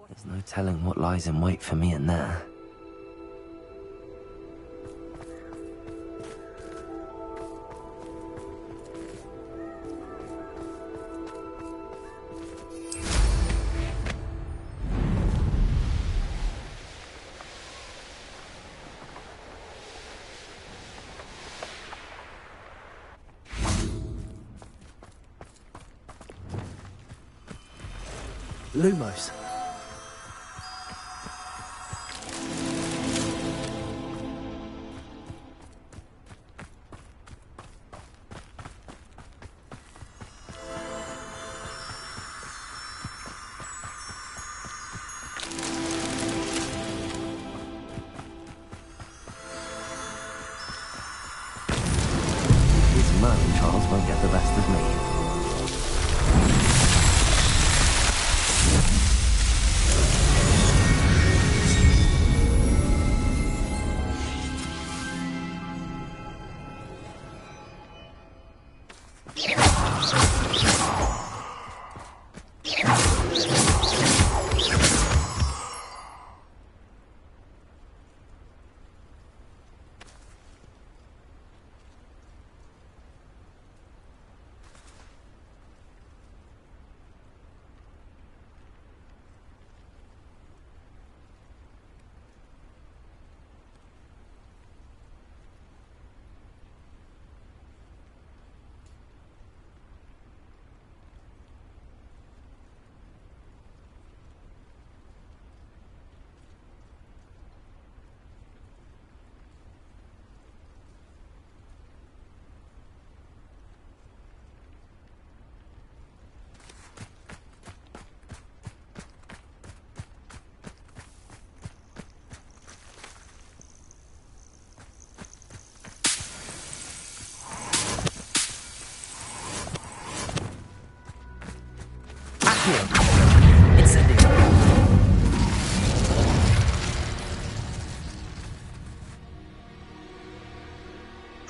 There's no telling what lies in wait for me in there. Lumos. His man, Charles, won't get the best of me.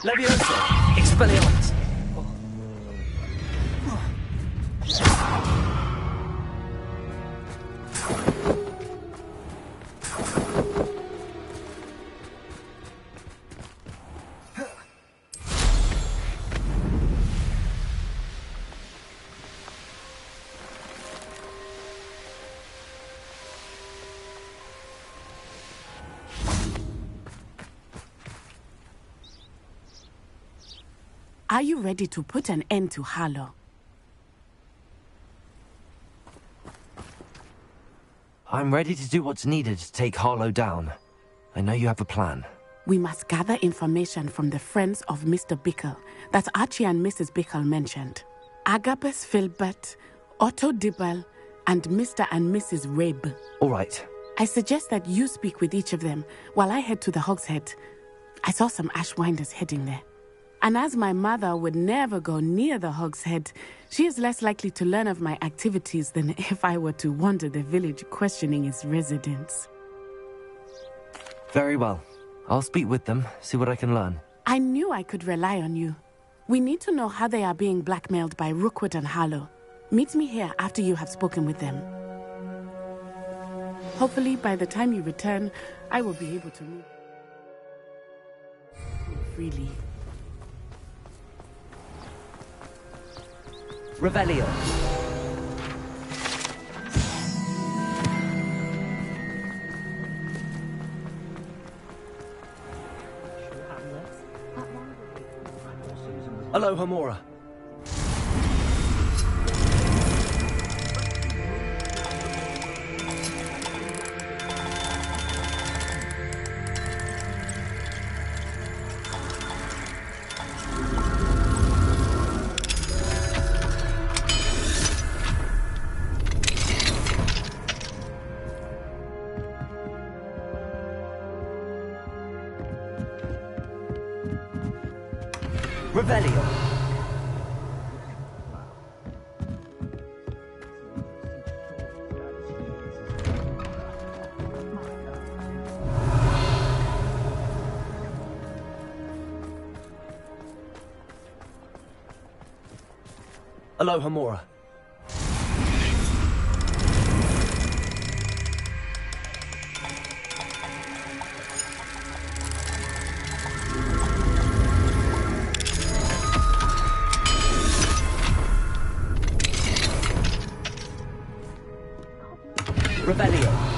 Leviosa! Expelliarmus! Are you ready to put an end to Harlow? I'm ready to do what's needed to take Harlow down. I know you have a plan. We must gather information from the friends of Mr. Bickle that Archie and Mrs. Bickle mentioned. Agabus Filbert, Otto Dibble, and Mr. and Mrs. Rabe. All right. I suggest that you speak with each of them while I head to the Hogshead. I saw some Ashwinders heading there. And as my mother would never go near the Hogshead, she is less likely to learn of my activities than if I were to wander the village questioning its residents. Very well. I'll speak with them, see what I can learn. I knew I could rely on you. We need to know how they are being blackmailed by Rookwood and Harlow. Meet me here after you have spoken with them. Hopefully, by the time you return, I will be able to move freely. Revelio. Aloha Mora. Revelio. Aloha Mora. Revelio.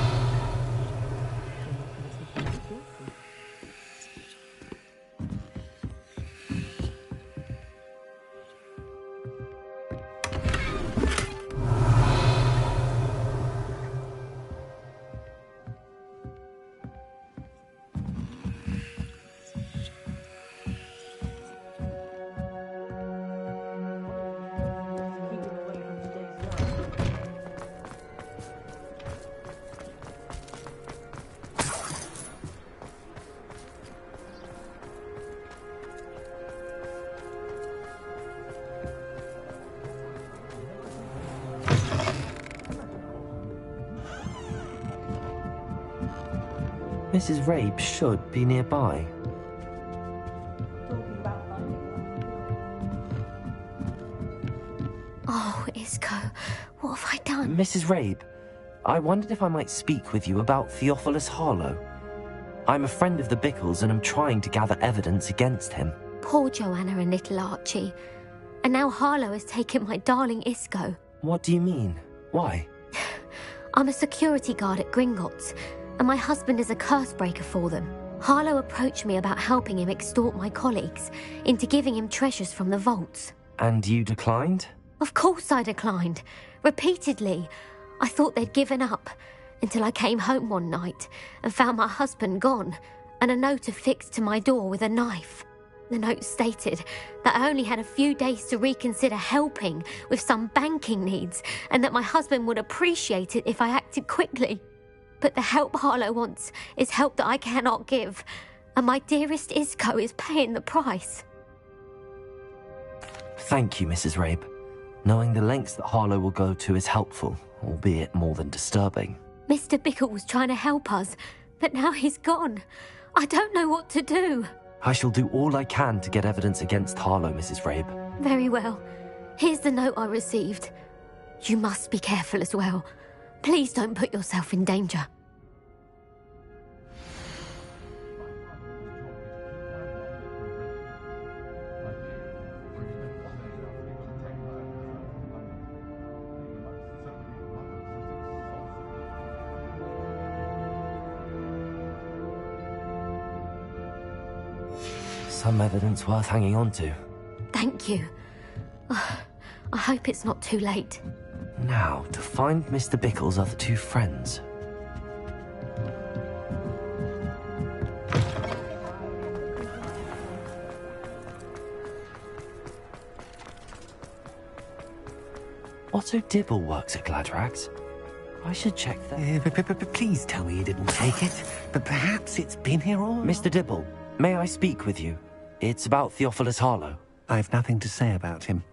Mrs. Rabe should be nearby. Oh, Isco, what have I done? Mrs. Rabe, I wondered if I might speak with you about Theophilus Harlow. I'm a friend of the Bickles and I'm trying to gather evidence against him. Poor Joanna and little Archie. And now Harlow has taken my darling Isco. What do you mean? Why? I'm a security guard at Gringotts, and my husband is a curse breaker for them. Harlow approached me about helping him extort my colleagues into giving him treasures from the vaults. And you declined? Of course I declined. Repeatedly. I thought they'd given up, until I came home one night and found my husband gone, and a note affixed to my door with a knife. The note stated that I only had a few days to reconsider helping with some banking needs, and that my husband would appreciate it if I acted quickly. But the help Harlow wants is help that I cannot give, and my dearest Isco is paying the price. Thank you, Mrs. Rabe. Knowing the lengths that Harlow will go to is helpful, albeit more than disturbing. Mr. Bickle was trying to help us, but now he's gone. I don't know what to do. I shall do all I can to get evidence against Harlow, Mrs. Rabe. Very well. Here's the note I received. You must be careful as well. Please don't put yourself in danger. Some evidence worth hanging on to. Thank you. I hope it's not too late. Now, to find Mr. Bickle's other two friends. Otto Dibble works at Gladrags. I should check that. Please tell me you didn't take it. But perhaps it's been here all along. Mr. Dibble, may I speak with you? It's about Theophilus Harlow. I've nothing to say about him.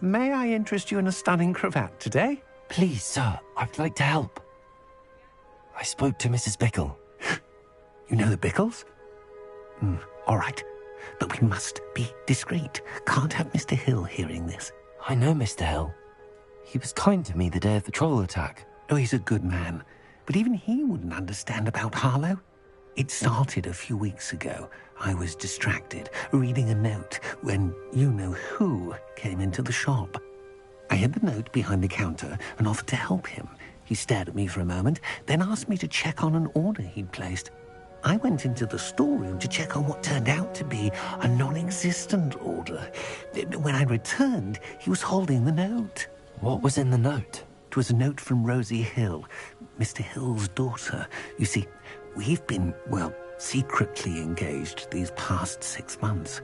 May I interest you in a stunning cravat today? Please, sir, I'd like to help. I spoke to Mrs. Bickle. You know the Bickles? All right. But we must be discreet. Can't have Mr. Hill hearing this. I know Mr. Hill. He was kind to me the day of the troll attack. Oh, he's a good man. But even he wouldn't understand about Harlow. It started a few weeks ago. I was distracted, reading a note, when you-know-who came into the shop. I hid the note behind the counter and offered to help him. He stared at me for a moment, then asked me to check on an order he'd placed. I went into the storeroom to check on what turned out to be a non-existent order. When I returned, he was holding the note. What was in the note? It was a note from Rosie Hill, Mr. Hill's daughter. You see, we've been, well, secretly engaged these past 6 months.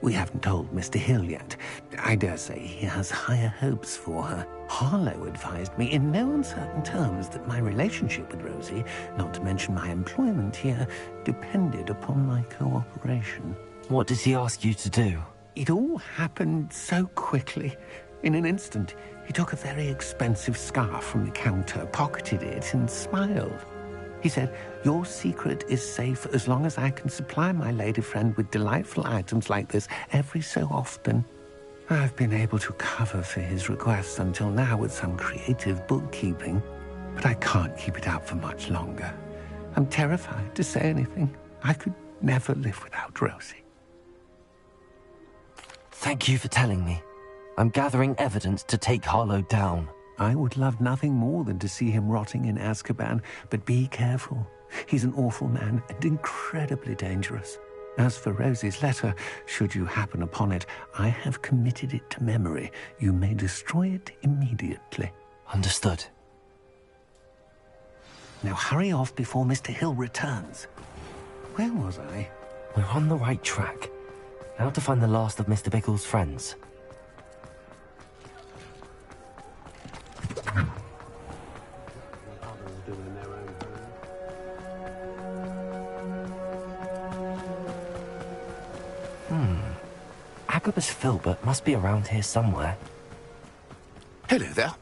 We haven't told Mr. Hill yet. I dare say he has higher hopes for her. Harlow advised me in no uncertain terms that my relationship with Rosie, not to mention my employment here, depended upon my cooperation. What did he ask you to do? It all happened so quickly. In an instant, he took a very expensive scarf from the counter, pocketed it, and smiled. He said, "Your secret is safe as long as I can supply my lady friend with delightful items like this every so often." I've been able to cover for his requests until now with some creative bookkeeping, but I can't keep it up for much longer. I'm terrified to say anything. I could never live without Rosie. Thank you for telling me. I'm gathering evidence to take Harlow down. I would love nothing more than to see him rotting in Azkaban, but be careful. He's an awful man and incredibly dangerous. As for Rosie's letter, should you happen upon it, I have committed it to memory. You may destroy it immediately. Understood. Now hurry off before Mr. Hill returns. Where was I? We're on the right track. Now to find the last of Mr. Bickle's friends. Agabus Filbert must be around here somewhere. Hello there.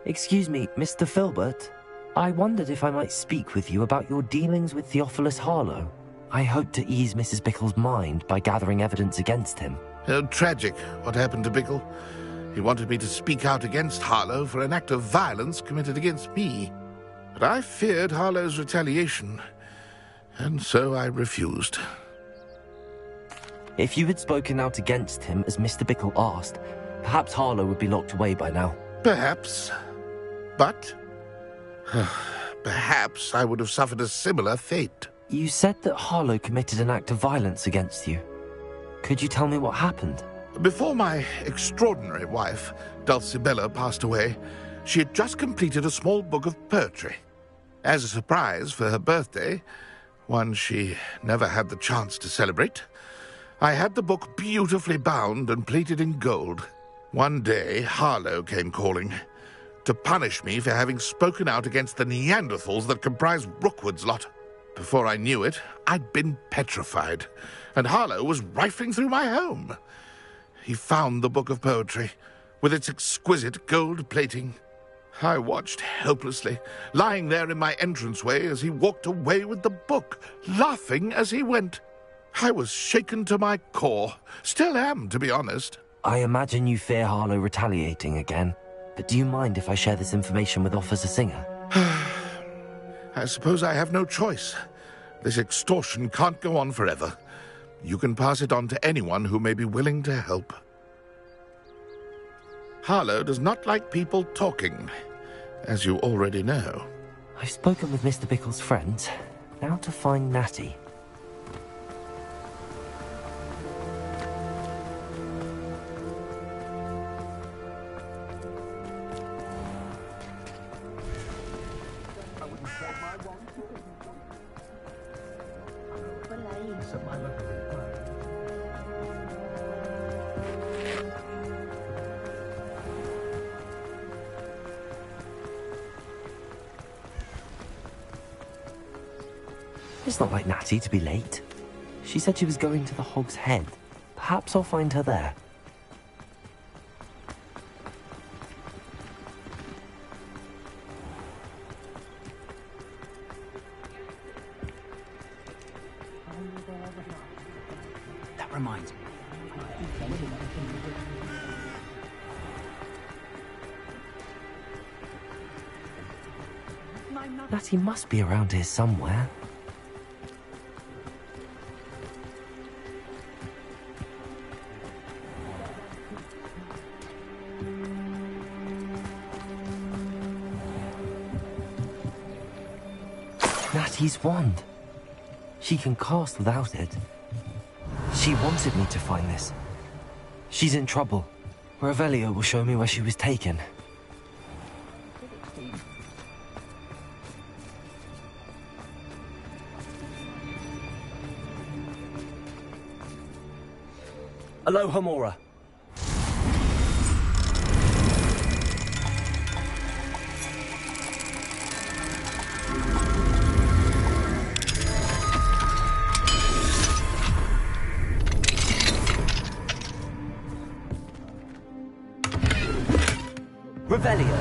Excuse me, Mr. Filbert. I wondered if I might speak with you about your dealings with Theophilus Harlow. I hope to ease Mrs. Bickle's mind by gathering evidence against him. Oh, tragic what happened to Bickle. He wanted me to speak out against Harlow for an act of violence committed against me. But I feared Harlow's retaliation, and so I refused. If you had spoken out against him as Mr. Bickle asked, perhaps Harlow would be locked away by now. Perhaps. But perhaps I would have suffered a similar fate. You said that Harlow committed an act of violence against you. Could you tell me what happened? Before my extraordinary wife, Dulcibella, passed away, she had just completed a small book of poetry. As a surprise for her birthday, one she never had the chance to celebrate, I had the book beautifully bound and plated in gold. One day, Harlow came calling to punish me for having spoken out against the Neanderthals that comprise Rookwood's lot. Before I knew it, I'd been petrified, and Harlow was rifling through my home. He found the book of poetry, with its exquisite gold plating. I watched helplessly, lying there in my entranceway as he walked away with the book, laughing as he went. I was shaken to my core. Still am, to be honest. I imagine you fear Harlow retaliating again, but do you mind if I share this information with Officer Singer? I suppose I have no choice. This extortion can't go on forever. You can pass it on to anyone who may be willing to help. Harlow does not like people talking, as you already know. I've spoken with Mr. Bickle's friends. Now to find Natty. It's not like Natty to be late. She said she was going to the Hog's Head. Perhaps I'll find her there. That reminds me. Natty must be around here somewhere. Natty's wand. She can cast without it. She wanted me to find this. She's in trouble. Revelio will show me where she was taken. Aloha, Mora. Revelio.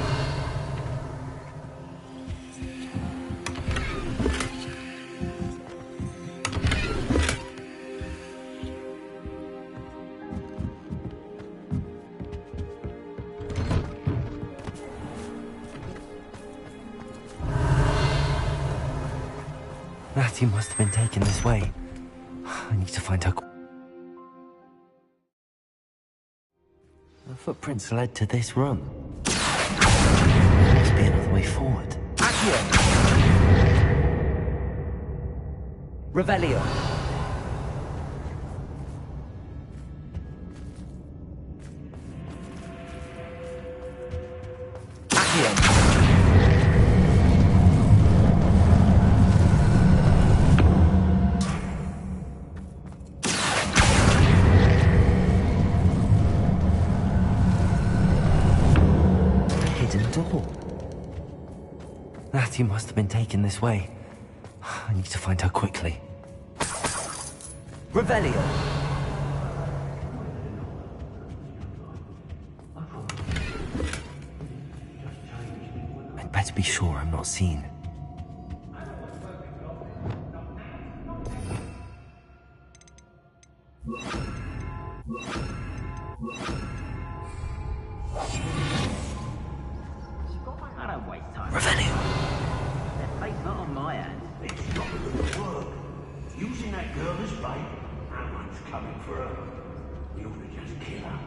Natty must have been taken this way. I need to find her. The footprints led to this room. There must be another way forward. Accio! Revelio! Accio! Door. Natty must have been taken this way. I need to find her quickly. Revelio! I'd better be sure I'm not seen. Revelio! That fate's not on my hands. It's not good work. Using that girl as bait. No one's coming for her. We ought to just kill her.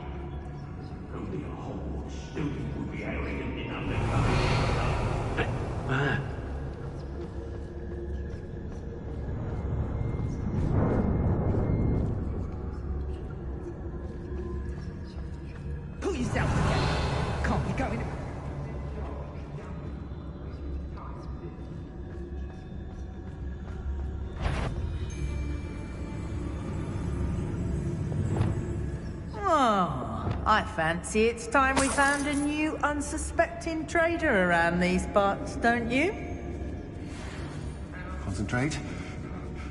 Only a Hogwarts student would be arrogant enough to come in. Pull yourself together. Can't be going. Oh, I fancy it's time we found a new unsuspecting trader around these parts, don't you? Concentrate.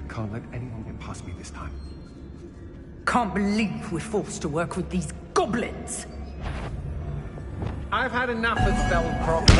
Can't let anyone get past me this time. Can't believe we're forced to work with these goblins. I've had enough of Spellcroft.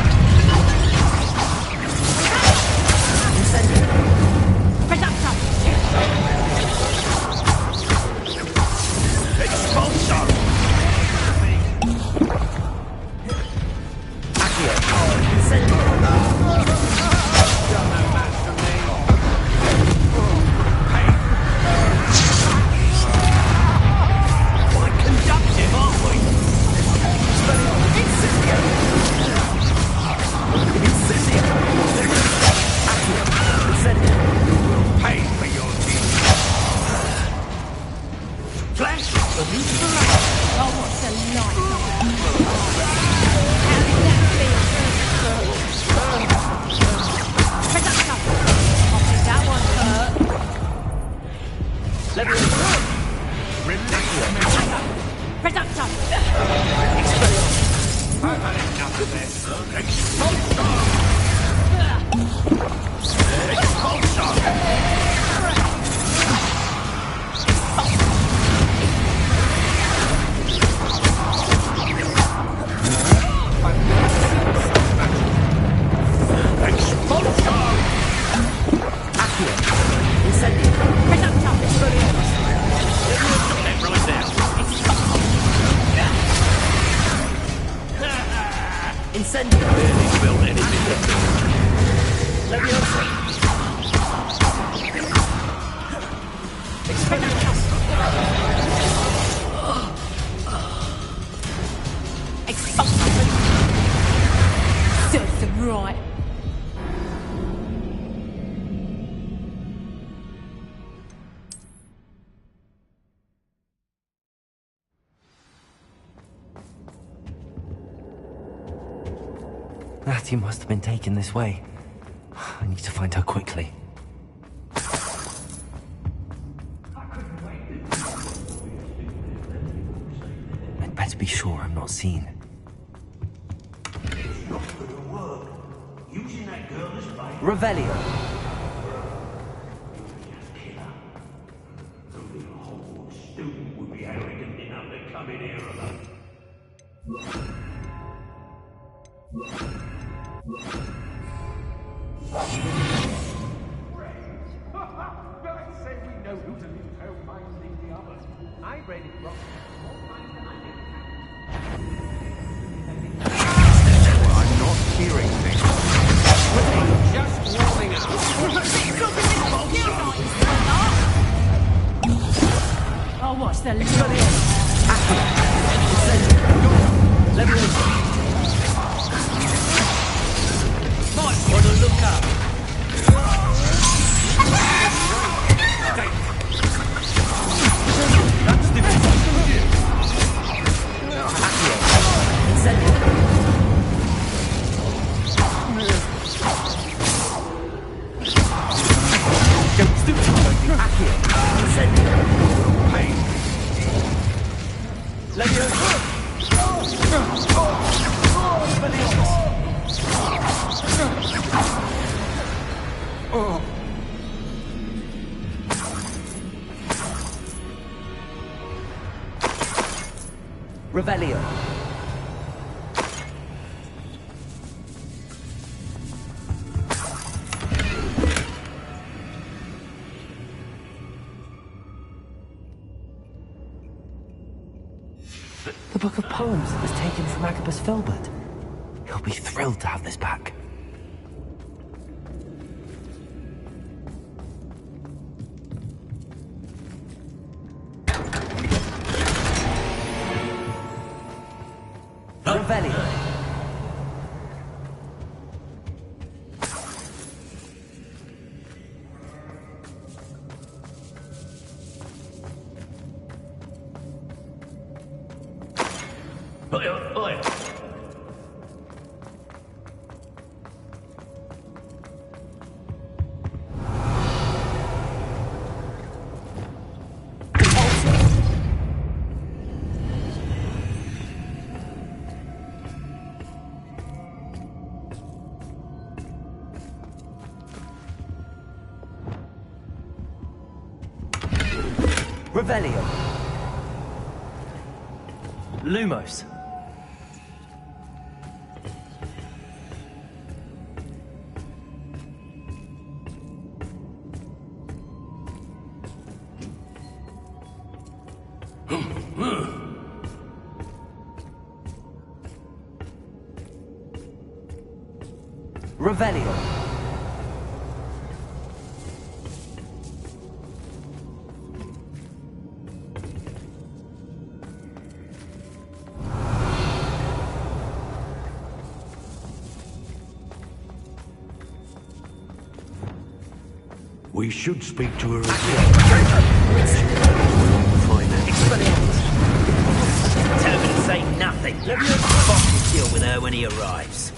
Natty must have been taken this way. I need to find her quickly. I'd better be sure I'm not seen. It's not going to work. Using that girl as bait. Revelio! Just kill her. Only a Hogwarts student would be arrogant enough to come in here alone. Don't say we know who to leave home, mind leave the others. I read it wrong. I'm not hearing things. Just warming up. Revelio. The book of poems that was taken from Agabus Filbert. He'll be thrilled to have this back. Revelio. Oi, oi. Revelio. Lumos. Revelio. We should speak to her again. Tell him to say nothing. Boss will deal with her when he arrives.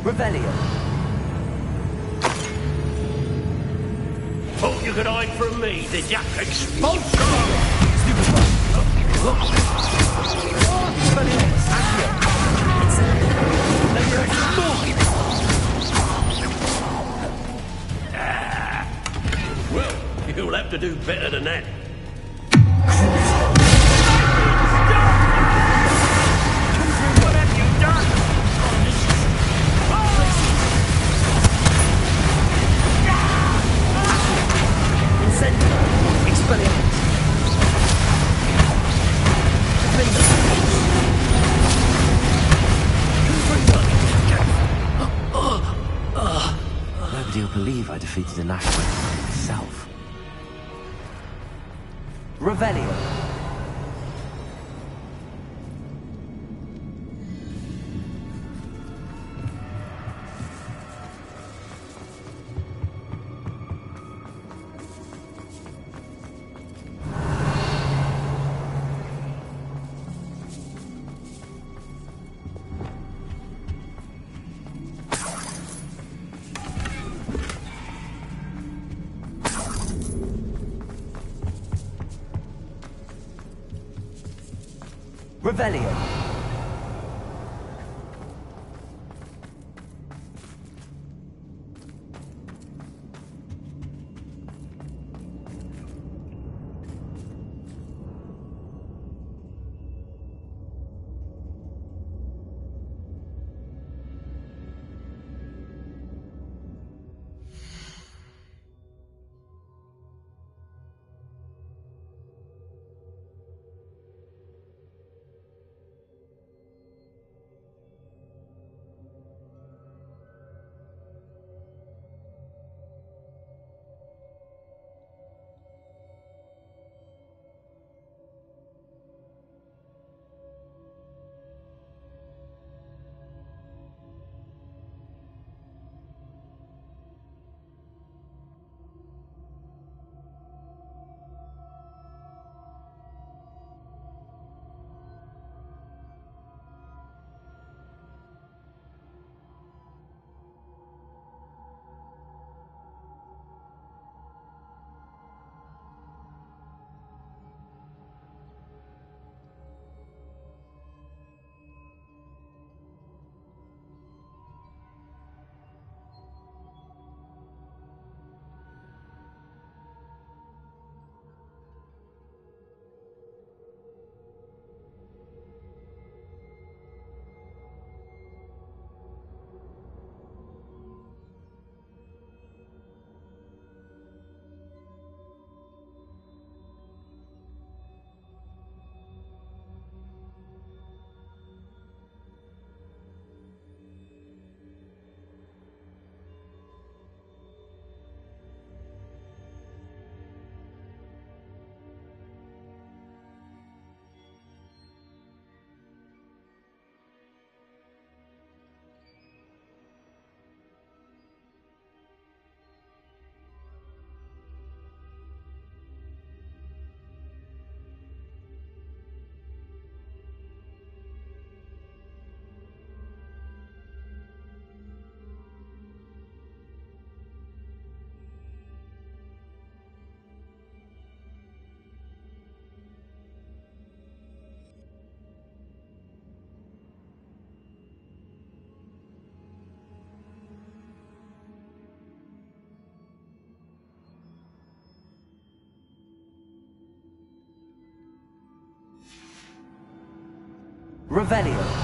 Revelio. Thought you could hide from me, did ya? Expulsion! Well, you'll have to do better than that. What have you done? Nobody will believe I defeated an Ash by myself. Revelio. Revelio. Revelio.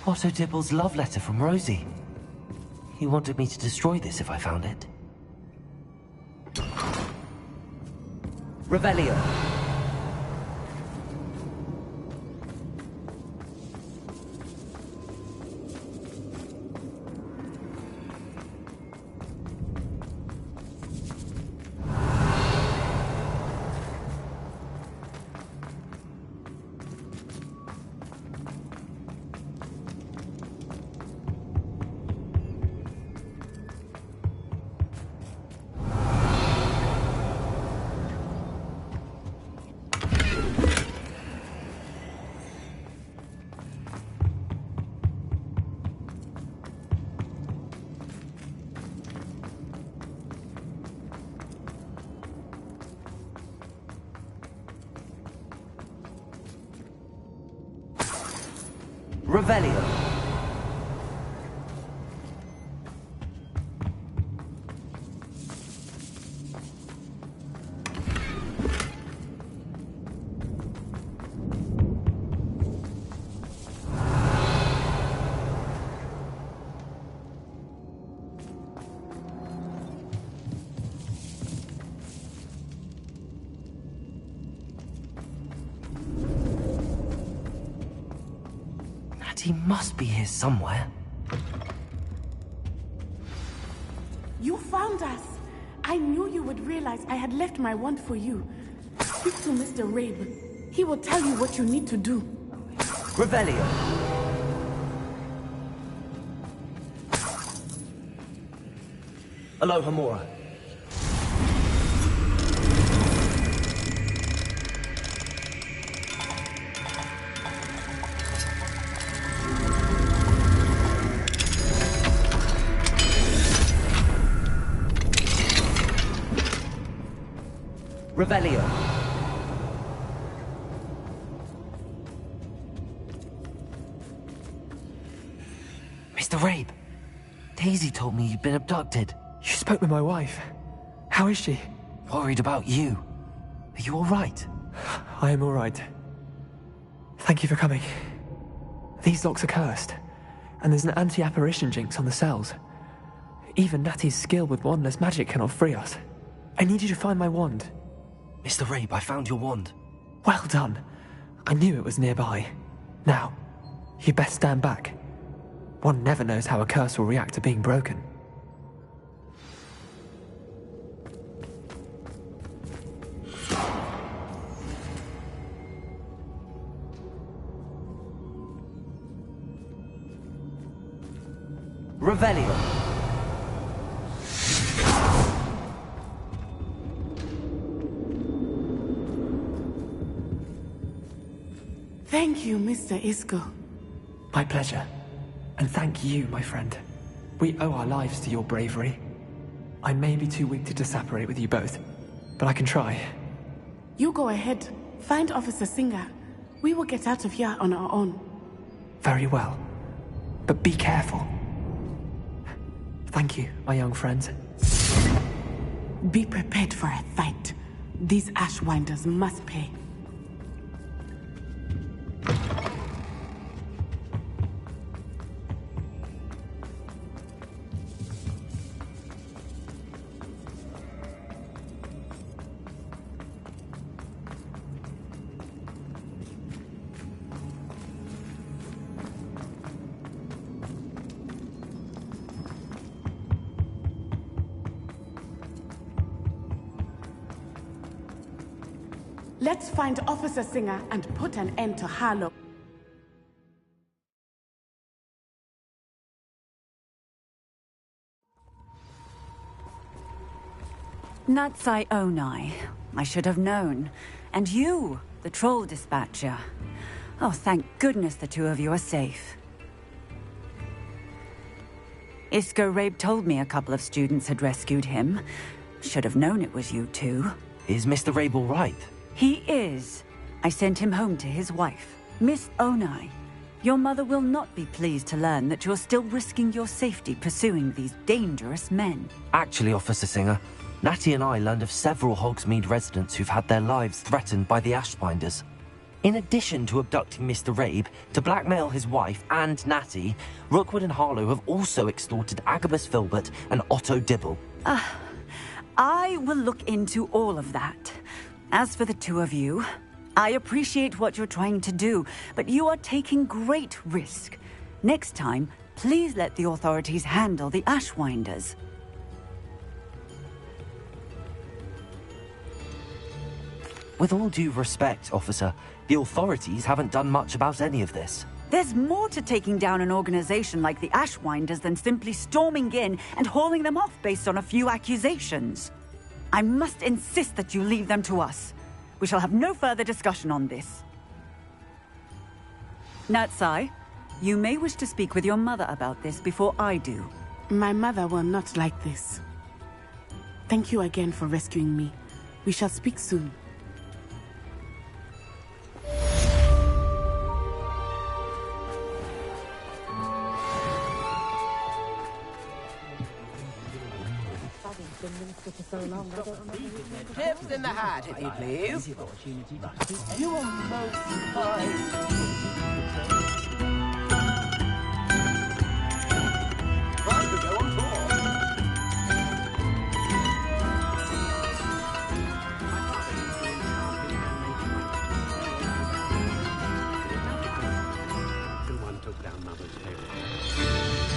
Otto Dibble's love letter from Rosie. He wanted me to destroy this if I found it. Revelio. Revelio. He must be here somewhere. You found us! I knew you would realize I had left my wand for you. Speak to Mr. Rabe. He will tell you what you need to do. Revelio. Aloha Mora. Revelio. Mr. Rabe, Daisy told me you'd been abducted. You spoke with my wife. How is she? Worried about you. Are you all right? I am all right. Thank you for coming. These locks are cursed, and there's an anti-apparition jinx on the cells. Even Natty's skill with wandless magic cannot free us. I need you to find my wand. Mr. Rabe, I found your wand. Well done. I knew it was nearby. Now, you best stand back. One never knows how a curse will react to being broken. Revelio. Thank you, Mr. Isco. My pleasure. And thank you, my friend. We owe our lives to your bravery. I may be too weak to disapparate with you both, but I can try. You go ahead. Find Officer Singer. We will get out of here on our own. Very well. But be careful. Thank you, my young friends. Be prepared for a fight. These Ashwinders must pay. Let's find Officer Singer and put an end to Harlow. Natsai Onai. I should have known. And you, the troll dispatcher. Oh, thank goodness the two of you are safe. Isco Rabe told me a couple of students had rescued him. Should have known it was you two. Is Mr. Rabe all right? He is. I sent him home to his wife, Miss Onai. Your mother will not be pleased to learn that you're still risking your safety pursuing these dangerous men. Actually, Officer Singer, Natty and I learned of several Hogsmeade residents who've had their lives threatened by the Ashbinders. In addition to abducting Mr. Rabe to blackmail his wife and Natty, Rookwood and Harlow have also extorted Agabus Filbert and Otto Dibble. I will look into all of that. As for the two of you, I appreciate what you're trying to do, but you are taking great risk. Next time, please let the authorities handle the Ashwinders. With all due respect, officer, the authorities haven't done much about any of this. There's more to taking down an organization like the Ashwinders than simply storming in and hauling them off based on a few accusations. I must insist that you leave them to us. We shall have no further discussion on this. Natsai, you may wish to speak with your mother about this before I do. My mother will not like this. Thank you again for rescuing me. We shall speak soon. Tips in the hat, if you please. You are most surprised. Right, we go on tour. Someone took down Mother's favorite.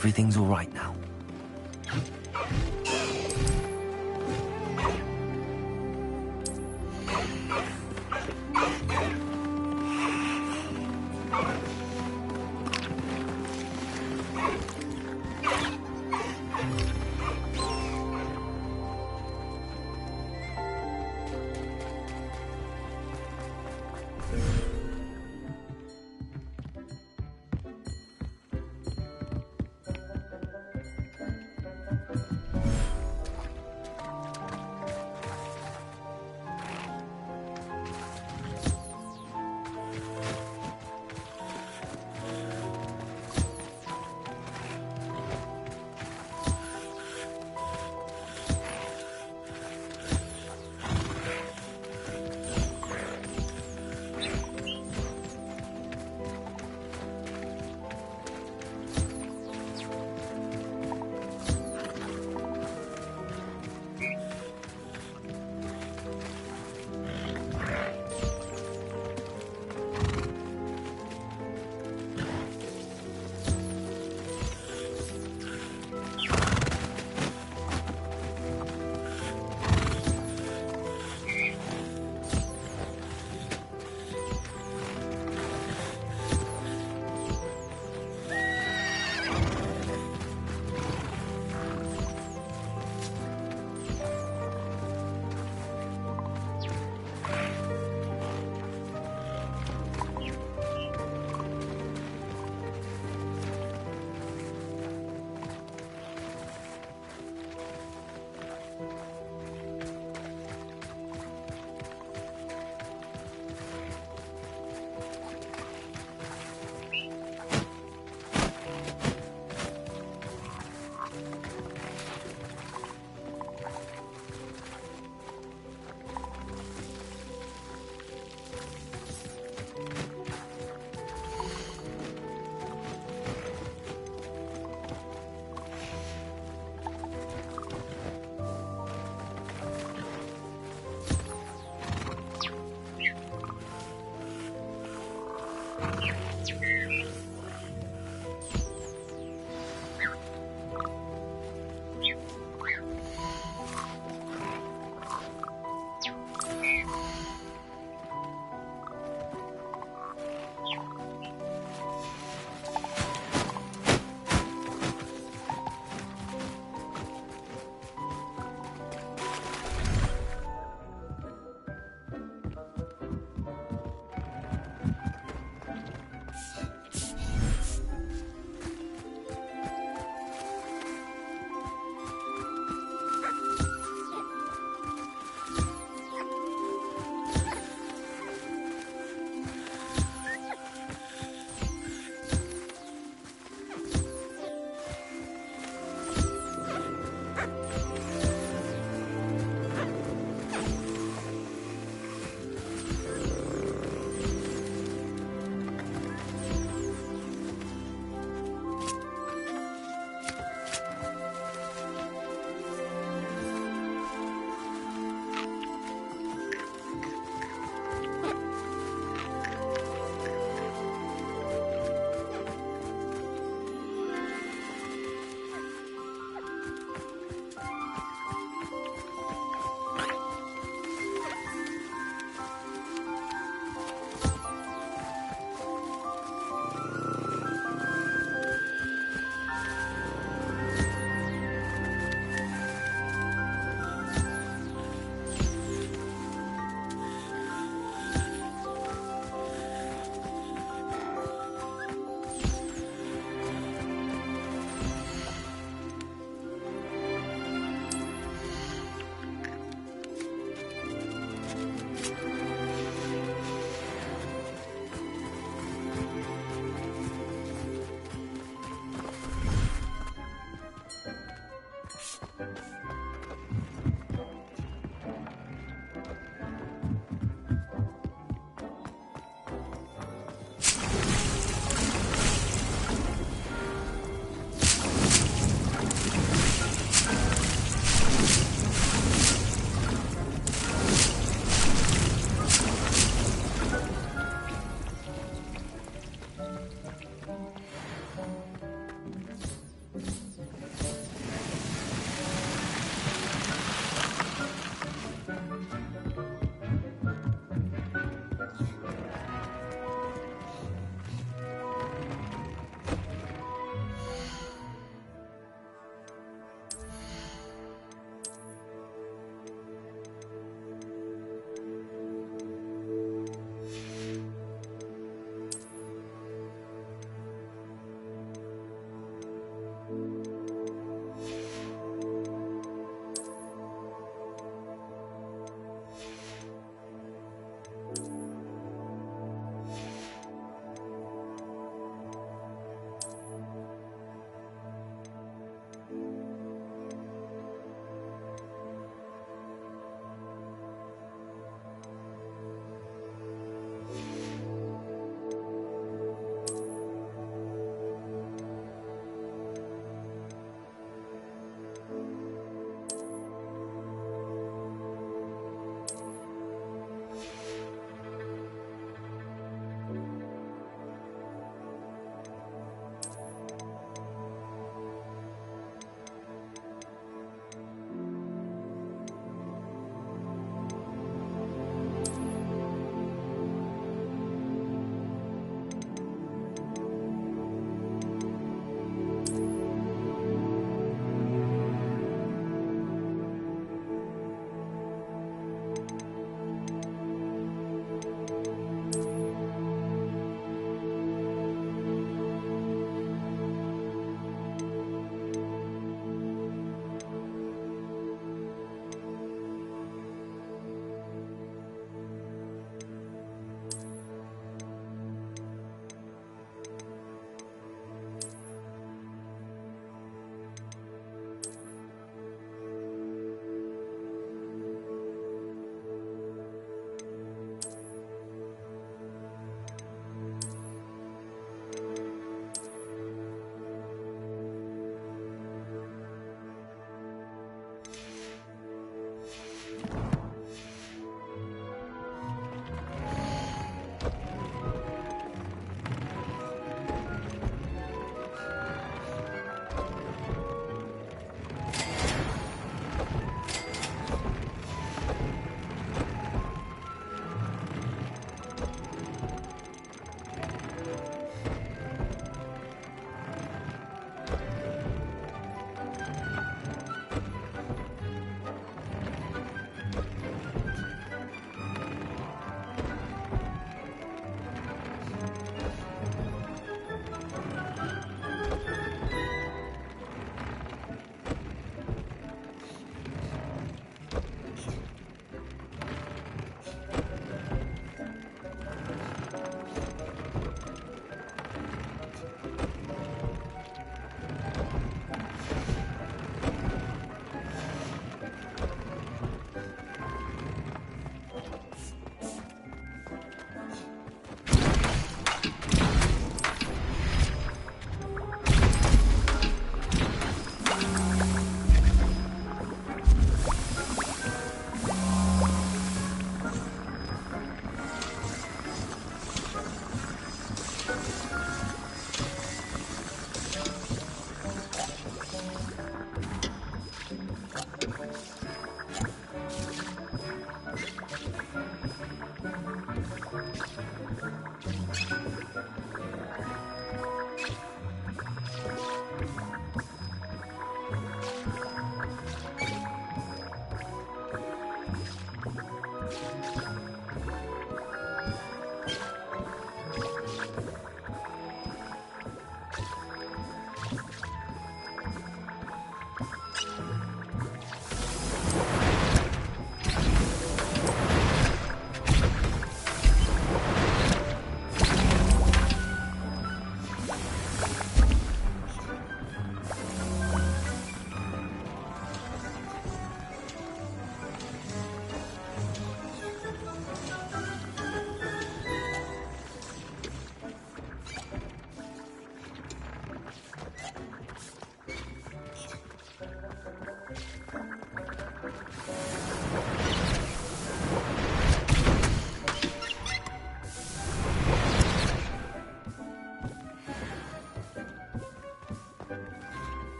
Everything's all right now.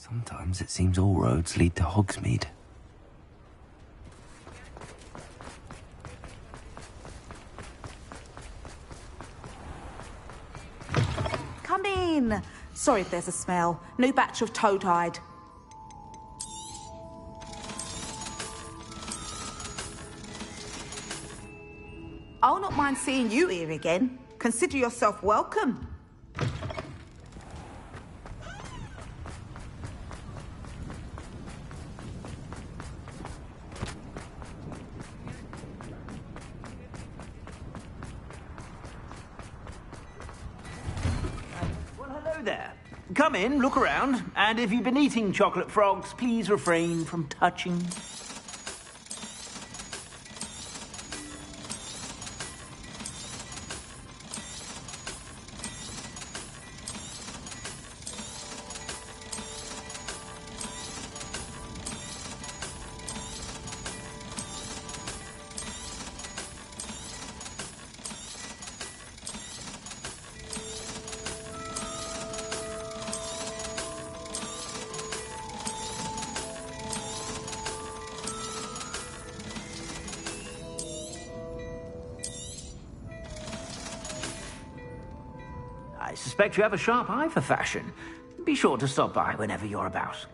Sometimes it seems all roads lead to Hogsmeade. Come in. Sorry if there's a smell. New batch of toad-hide. I'll not mind seeing you here again. Consider yourself welcome. Well, hello there. Come in, look around, and if you've been eating chocolate frogs, please refrain from touching. I suspect you have a sharp eye for fashion. Be sure to stop by whenever you're about.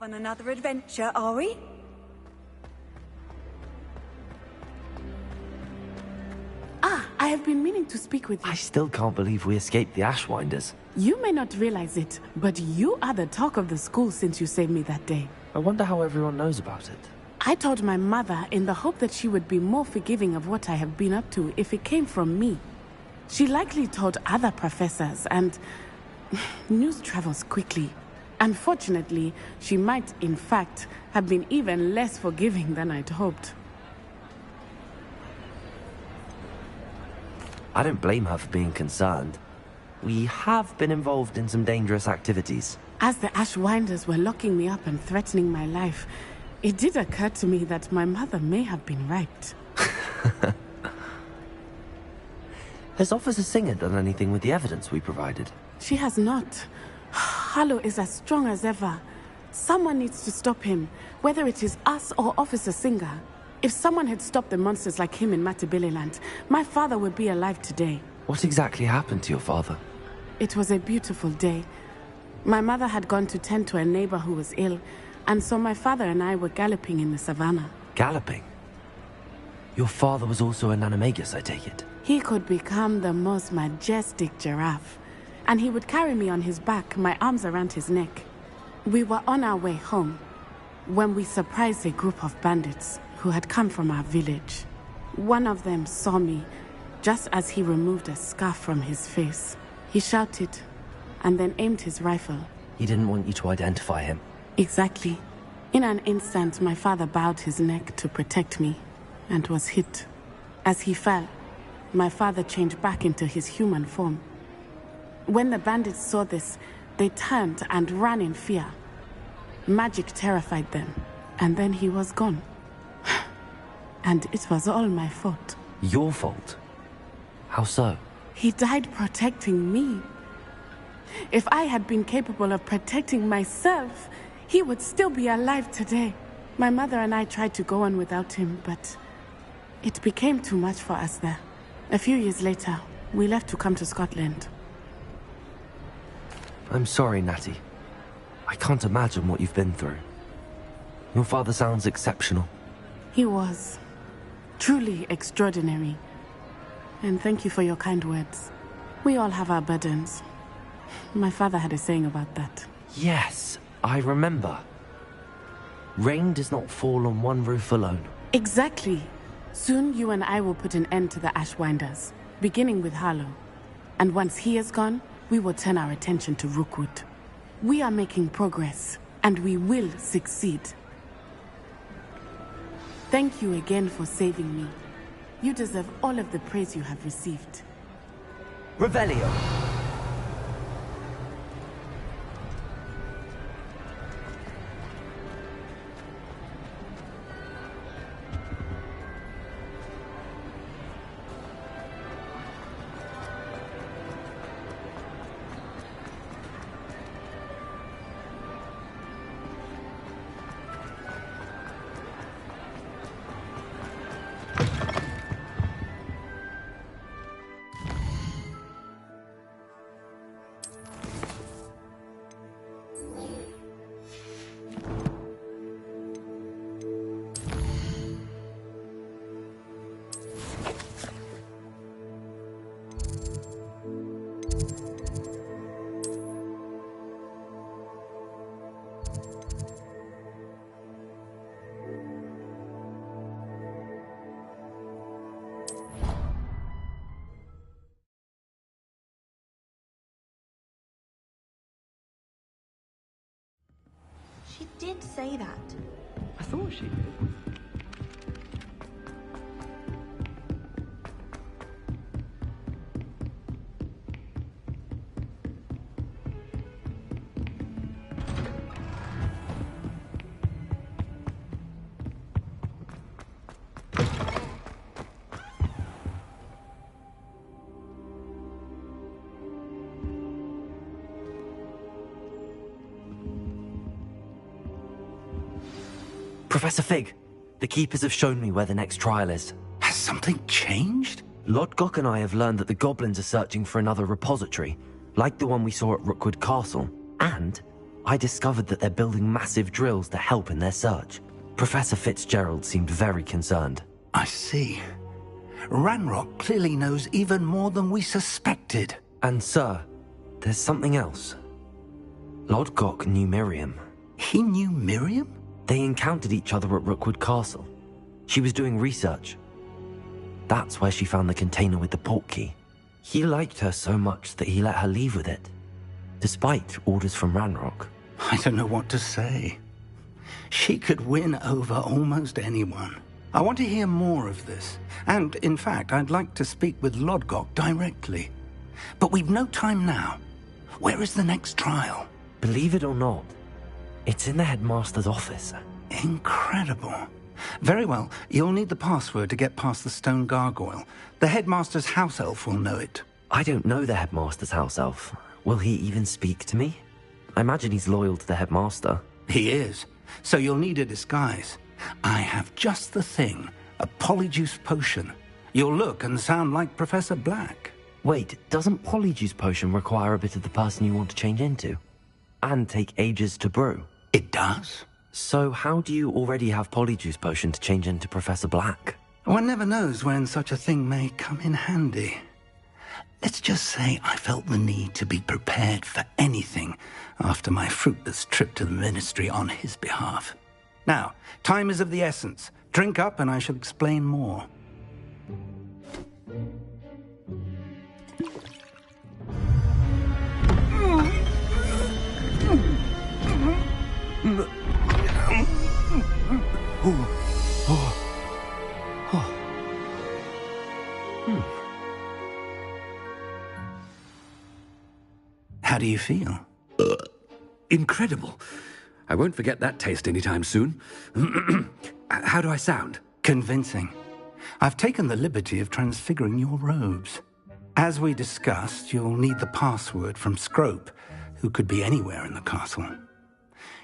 Off on another adventure, are we? Ah, I have been meaning to speak with you. I still can't believe we escaped the Ashwinders. You may not realize it, but you are the talk of the school since you saved me that day. I wonder how everyone knows about it. I told my mother in the hope that she would be more forgiving of what I have been up to if it came from me. She likely told other professors, and news travels quickly. Unfortunately, she might, in fact, have been even less forgiving than I'd hoped. I don't blame her for being concerned. We have been involved in some dangerous activities. As the Ashwinders were locking me up and threatening my life, it did occur to me that my mother may have been right. Has Officer Singer done anything with the evidence we provided? She has not. Harlow is as strong as ever. Someone needs to stop him, whether it is us or Officer Singer. If someone had stopped the monsters like him in Matabeleland, my father would be alive today. What exactly happened to your father? It was a beautiful day. My mother had gone to tend to a neighbor who was ill, and so my father and I were galloping in the savannah. Galloping? Your father was also an animagus, I take it? He could become the most majestic giraffe, and he would carry me on his back, my arms around his neck. We were on our way home when we surprised a group of bandits who had come from our village. One of them saw me just as he removed a scarf from his face. He shouted and then aimed his rifle. He didn't want you to identify him. Exactly. In an instant, my father bowed his neck to protect me and was hit. As he fell, my father changed back into his human form. When the bandits saw this, they turned and ran in fear. Magic terrified them, and then he was gone. And it was all my fault. Your fault? How so? He died protecting me. If I had been capable of protecting myself, he would still be alive today. My mother and I tried to go on without him, but it became too much for us there. A few years later, we left to come to Scotland. I'm sorry, Natty. I can't imagine what you've been through. Your father sounds exceptional. He was. Truly extraordinary. And thank you for your kind words. We all have our burdens. My father had a saying about that. Yes, I remember. Rain does not fall on one roof alone. Exactly. Soon you and I will put an end to the Ashwinders, beginning with Harlow. And once he is gone, we will turn our attention to Rookwood. We are making progress, and we will succeed. Thank you again for saving me. You deserve all of the praise you have received. Revelio! She did say that. I thought she did. Professor Fig, the Keepers have shown me where the next trial is. Has something changed? Lodgok and I have learned that the goblins are searching for another repository, like the one we saw at Rookwood Castle. And I discovered that they're building massive drills to help in their search. Professor Fitzgerald seemed very concerned. I see. Ranrock clearly knows even more than we suspected. And sir, there's something else. Lodgok knew Miriam. He knew Miriam? They encountered each other at Rookwood Castle. She was doing research. That's where she found the container with the portkey. He liked her so much that he let her leave with it, despite orders from Ranrock. I don't know what to say. She could win over almost anyone. I want to hear more of this. And, in fact, I'd like to speak with Lodgok directly. But we've no time now. Where is the next trial? Believe it or not, it's in the headmaster's office. Incredible. Very well. You'll need the password to get past the stone gargoyle. The headmaster's house elf will know it. I don't know the headmaster's house elf. Will he even speak to me? I imagine he's loyal to the headmaster. He is. So you'll need a disguise. I have just the thing. A polyjuice potion. You'll look and sound like Professor Black. Wait, doesn't polyjuice potion require a bit of the person you want to change into? And take ages to brew? It does. So how do you already have polyjuice potion to change into Professor Black? One never knows when such a thing may come in handy. Let's just say I felt the need to be prepared for anything after my fruitless trip to the Ministry on his behalf. Now, time is of the essence. Drink up and I shall explain more. How do you feel? Incredible. I won't forget that taste anytime soon. How do I sound? Convincing. I've taken the liberty of transfiguring your robes. As we discussed, you'll need the password from Scrope, who could be anywhere in the castle.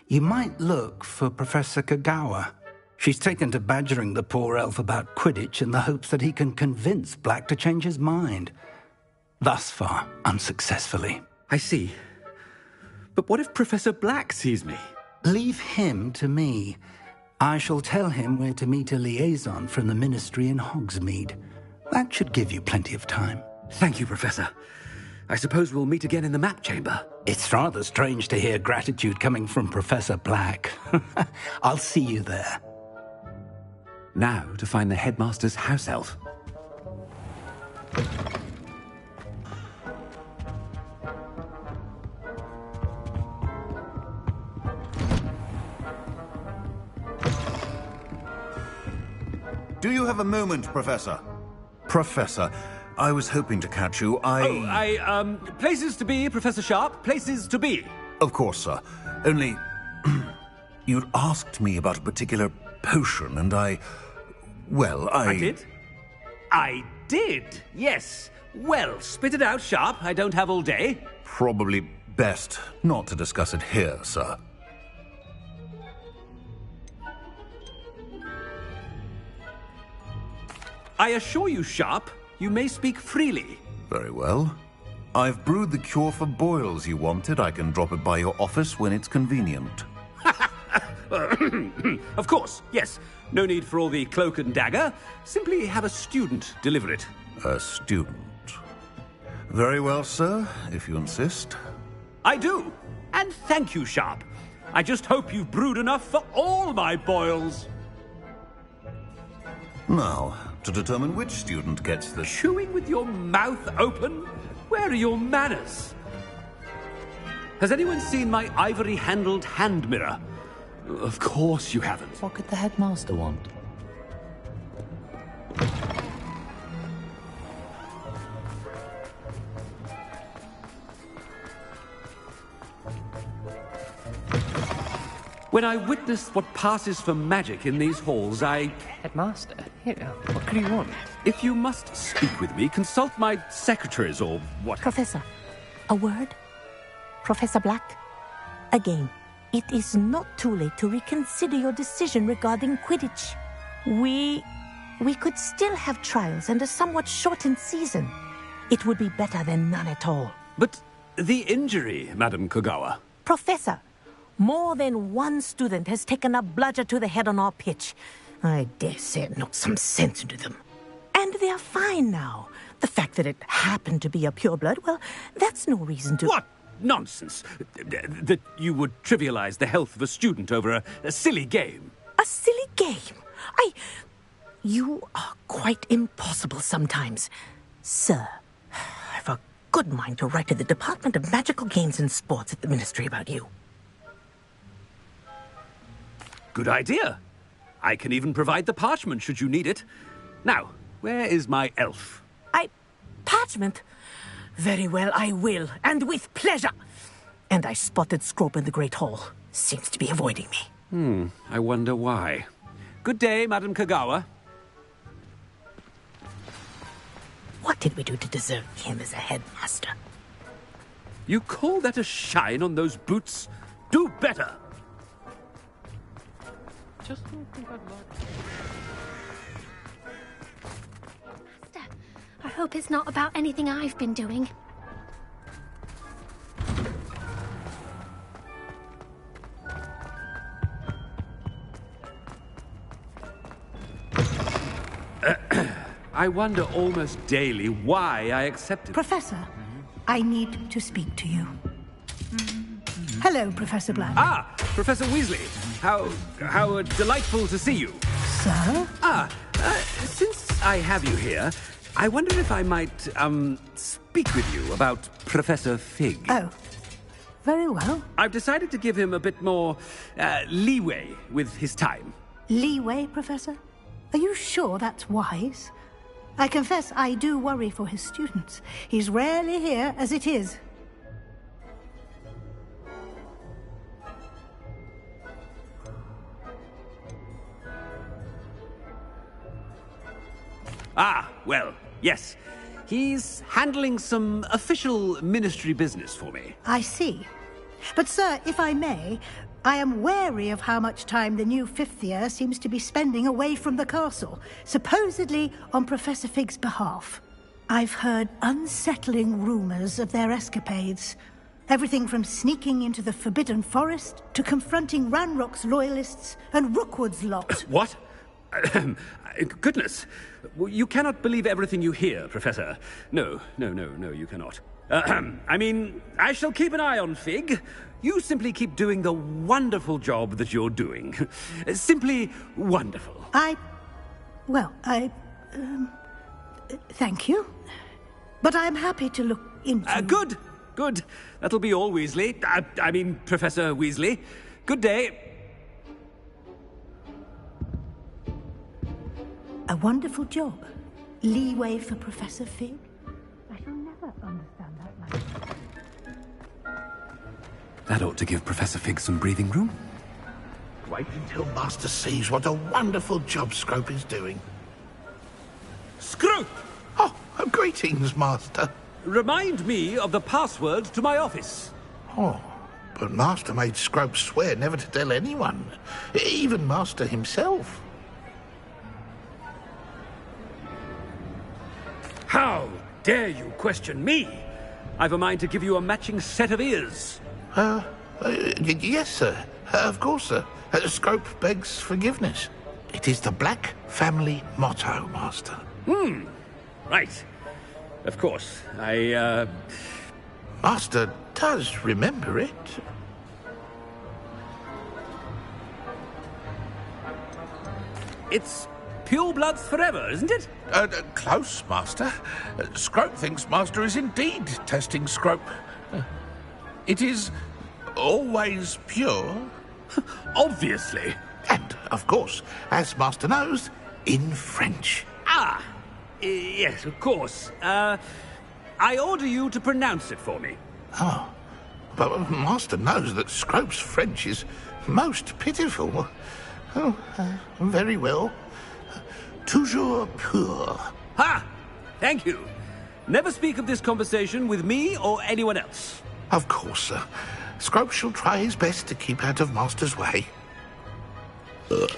You might look for Professor Kagawa. She's taken to badgering the poor elf about Quidditch in the hopes that he can convince Black to change his mind. Thus far, unsuccessfully. I see. But what if Professor Black sees me? Leave him to me. I shall tell him where to meet a liaison from the Ministry in Hogsmeade. That should give you plenty of time. Thank you, Professor. I suppose we'll meet again in the map chamber. It's rather strange to hear gratitude coming from Professor Black. I'll see you there. Now to find the headmaster's house elf. Do you have a moment, Professor? Professor, I was hoping to catch you. Places to be, Professor Sharp. Places to be. Of course, sir. Only, you'd asked me about a particular potion, and I did? I did, yes. Well, spit it out, Sharp. I don't have all day. Probably best not to discuss it here, sir. I assure you, Sharp, you may speak freely. Very well. I've brewed the cure for boils you wanted. I can drop it by your office when it's convenient. Of course, yes. No need for all the cloak and dagger. Simply have a student deliver it. A student. Very well, sir, if you insist. I do. And thank you, Sharp. I just hope you've brewed enough for all my boils. Now, to determine which student gets the... Chewing with your mouth open? Where are your manners? Has anyone seen my ivory-handled hand mirror? Of course you haven't. What could the headmaster want? When I witnessed what passes for magic in these halls, Headmaster? Here, what could you want? If you must speak with me, consult my secretaries or what... Professor, a word? Professor Black? Again, it is not too late to reconsider your decision regarding Quidditch. We could still have trials and a somewhat shortened season. It would be better than none at all. But the injury, Madam Kogawa... Professor, More than one student has taken a bludger to the head on our pitch. I dare say it knocked some sense into them. And they're fine now. The fact that it happened to be a pureblood, well, that's no reason to... What nonsense! That you would trivialize the health of a student over a silly game. A silly game? You are quite impossible sometimes. Sir, I've a good mind to write to the Department of Magical Games and Sports at the Ministry about you. Good idea. I can even provide the parchment should you need it. Now, where is my elf? Parchment? Very well, I will, and with pleasure. And I spotted Scrope in the Great Hall. Seems to be avoiding me. I wonder why. Good day, Madam Kagawa. What did we do to deserve him as a headmaster? You call that a shine on those boots? Do better! Just don't think I'd like... Master, I hope it's not about anything I've been doing. I wonder almost daily why I accepted... Professor, I need to speak to you. Hello, Professor Black. Ah, Professor Weasley. How delightful to see you. Sir? Since I have you here, I wonder if I might, speak with you about Professor Fig. Oh, very well. I've decided to give him a bit more, leeway with his time. Leeway, Professor? Are you sure that's wise? I confess I do worry for his students. He's rarely here as it is. Well, yes. He's handling some official ministry business for me. I see. But, sir, if I may, I am wary of how much time the new fifth year seems to be spending away from the castle, supposedly on Professor Fig's behalf. I've heard unsettling rumors of their escapades. Everything from sneaking into the Forbidden Forest to confronting Ranrock's loyalists and Rookwood's lot. What? Goodness. You cannot believe everything you hear, Professor. No, you cannot. I mean, I shall keep an eye on Fig. You simply keep doing the wonderful job that you're doing. Simply wonderful. Thank you. But I'm happy to look into... Good. That'll be all, Weasley. I mean, Professor Weasley. Good day. A wonderful job. Leeway for Professor Fig. I shall never understand that language. That ought to give Professor Fig some breathing room. Wait until Master sees what a wonderful job Scrope is doing. Scrope! Oh, greetings, Master. Remind me of the password to my office. Oh, but Master made Scrope swear never to tell anyone, even Master himself. How dare you question me? I've a mind to give you a matching set of ears. Yes, sir. Of course, sir. Scrope begs forgiveness. It is the Black family motto, Master. Right. Of course. Master does remember it. It's purebloods forever, isn't it? Close, Master. Scrope thinks Master is indeed testing Scrope. It is always pure. Obviously. And, of course, as Master knows, in French. Yes, of course. I order you to pronounce it for me. Oh, but Master knows that Scrope's French is most pitiful. Oh, very well. Toujours pur. Ha! Thank you. Never speak of this conversation with me or anyone else. Of course, sir. Scrope shall try his best to keep out of Master's way. The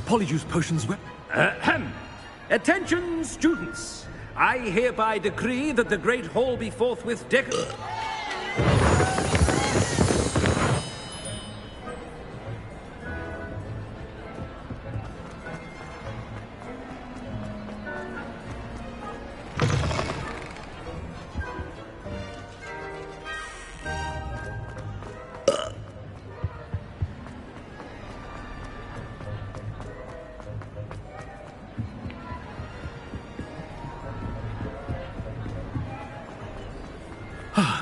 polyjuice potions were... Attention, students! I hereby decree that the Great Hall be forthwith decorated...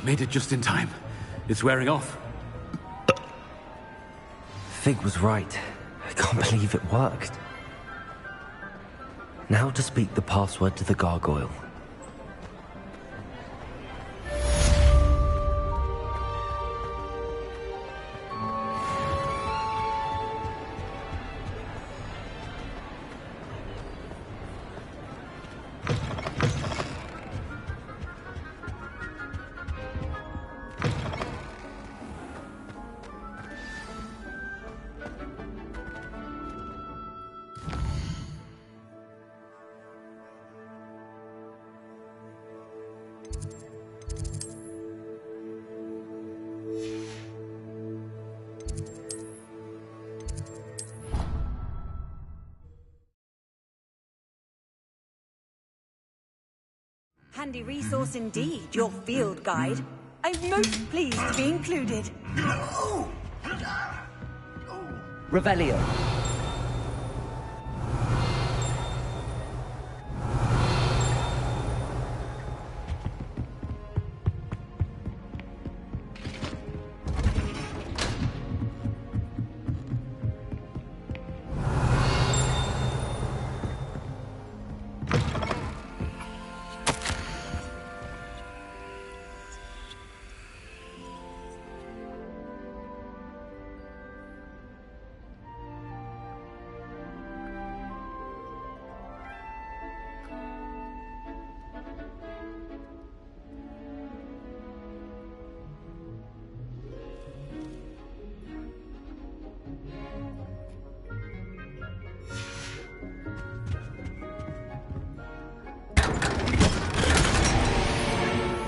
Made it just in time. It's wearing off. Fig was right. I can't believe it worked. Now to speak the password to the gargoyle. Handy resource indeed, your field guide. I'm most pleased to be included. Revelio.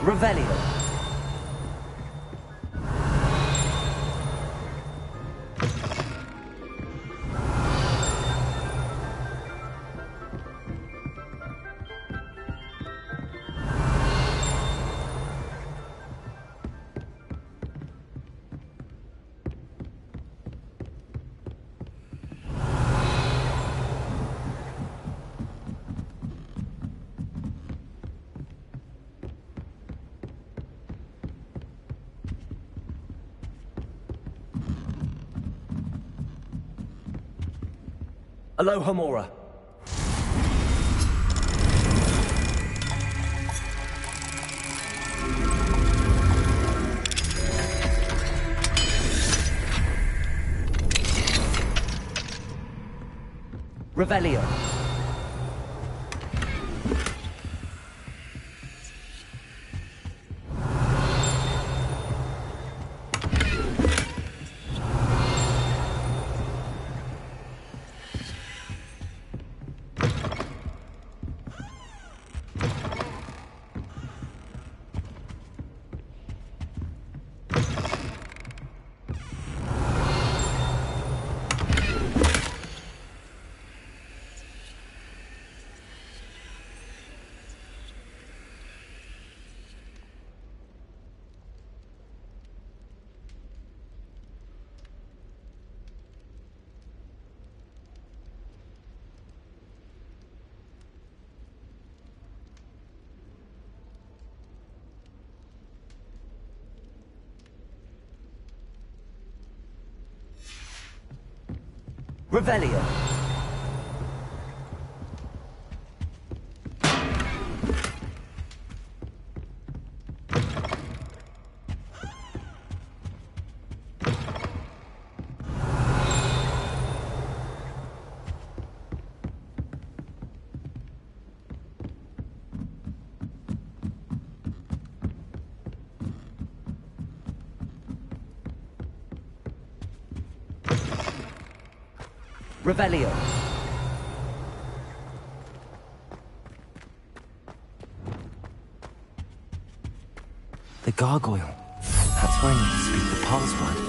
Revelio. Aloha Mora. Revelio. Revelio. Revelio. The gargoyle. That's where I need to speak the password.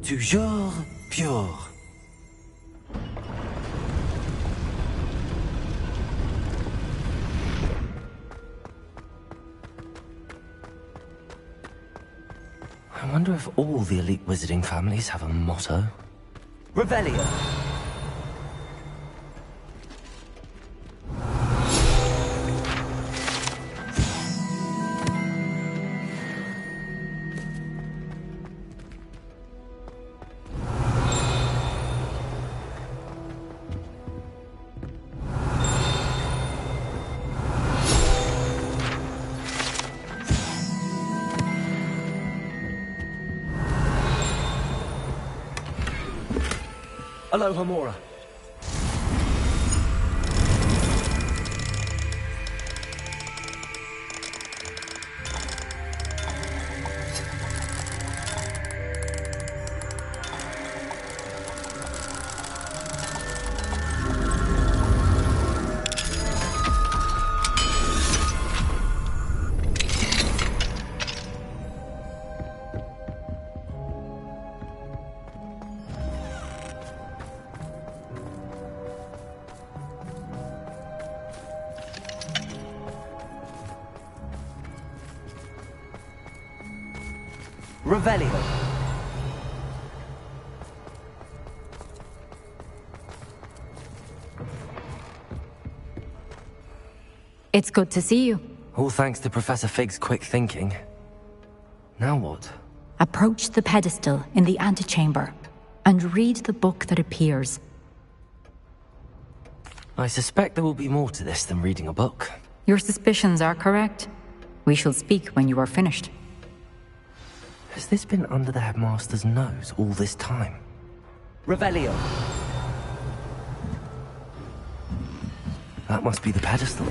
Toujours pure. I wonder if all the elite wizarding families have a motto. Revelio. Aloha Mora. Revelio. It's good to see you. All thanks to Professor Fig's quick thinking. Now what? Approach the pedestal in the antechamber and read the book that appears. I suspect there will be more to this than reading a book. Your suspicions are correct. We shall speak when you are finished. Has this been under the headmaster's nose all this time? Revelio. That must be the pedestal.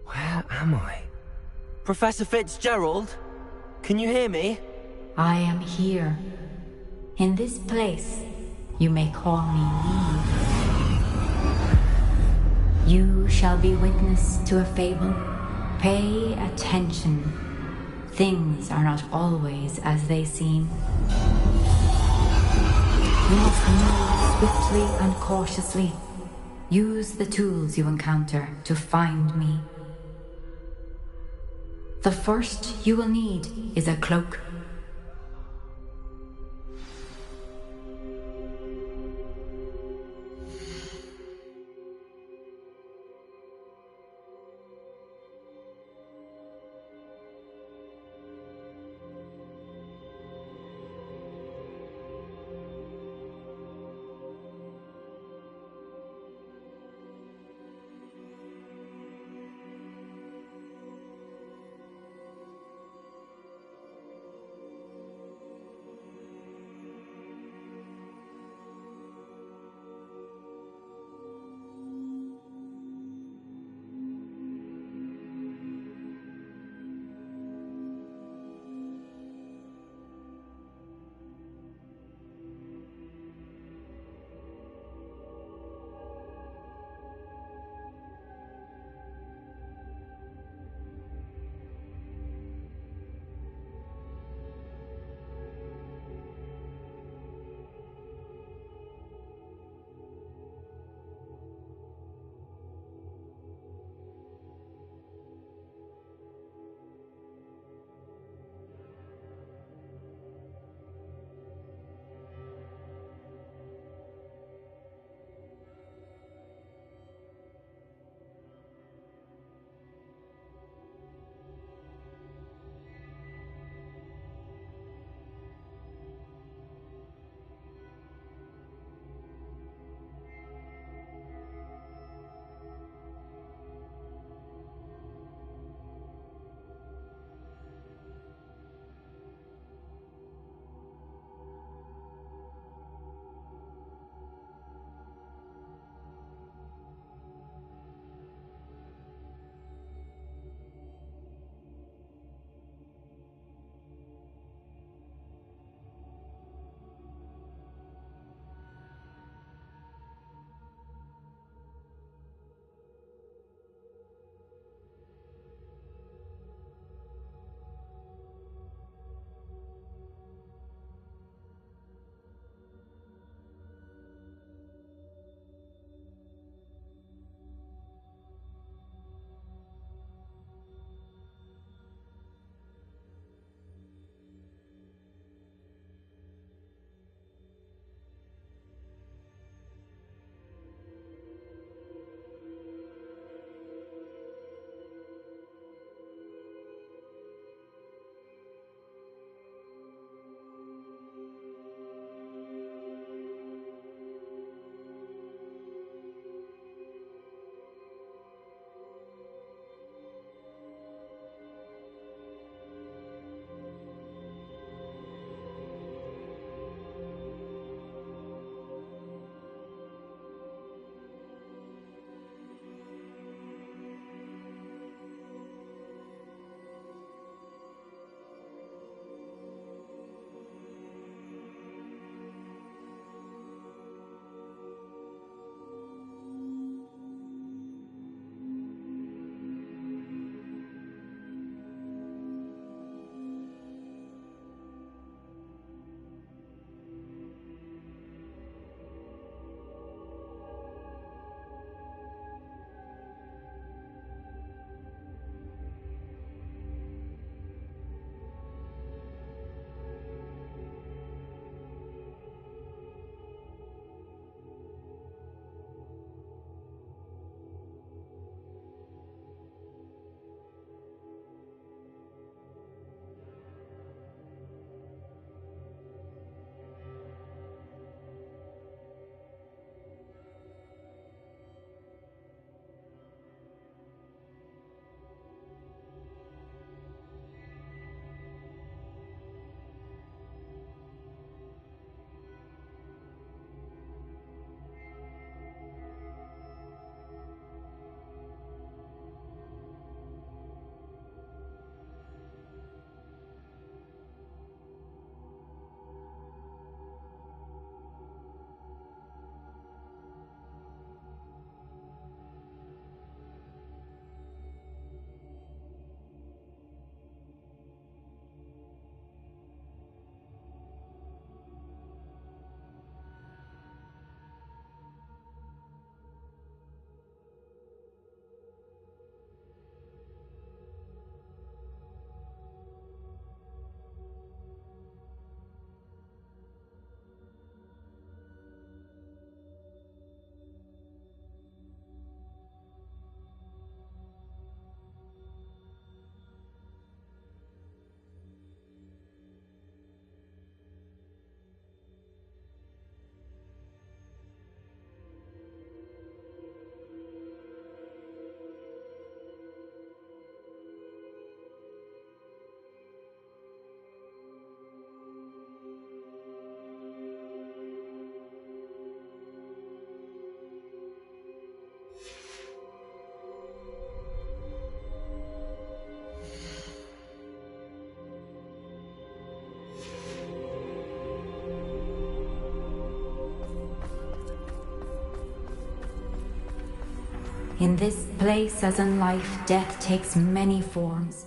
Where am I? Professor Fitzgerald? Can you hear me? I am here. In this place, you may call me Neve. You shall be witness to a fable. Pay attention. Things are not always as they seem. You must move swiftly and cautiously. Use the tools you encounter to find me. The first you will need is a cloak. In this place, as in life, death takes many forms.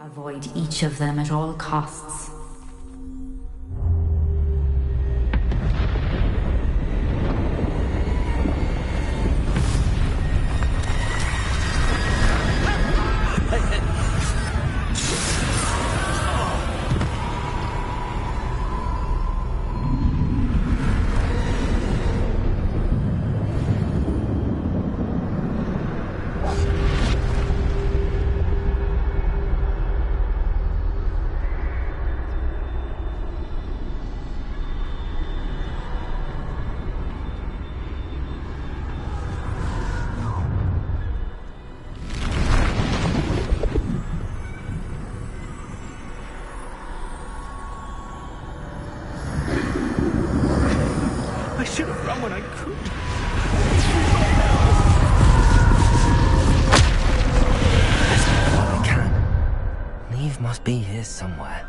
Avoid each of them at all costs. I should have run when I could. I can. Neve must be here somewhere.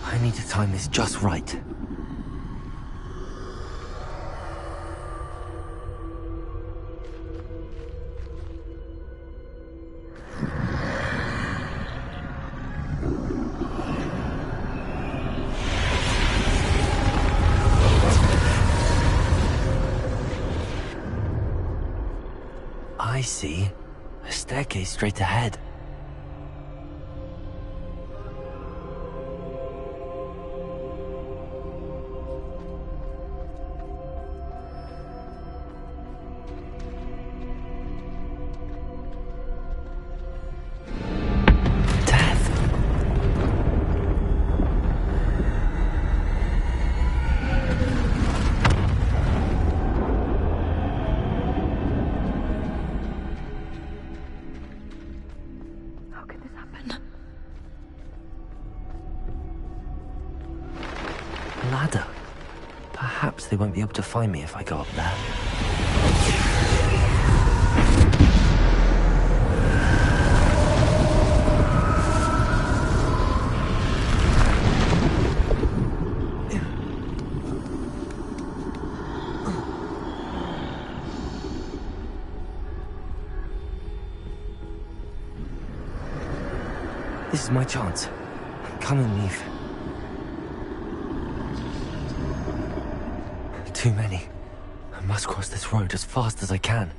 I need to time this just right. I see. A staircase straight ahead. Ladder. Perhaps they won't be able to find me if I go up there. This is my chance. Come and leave. Too many. I must cross this road as fast as I can.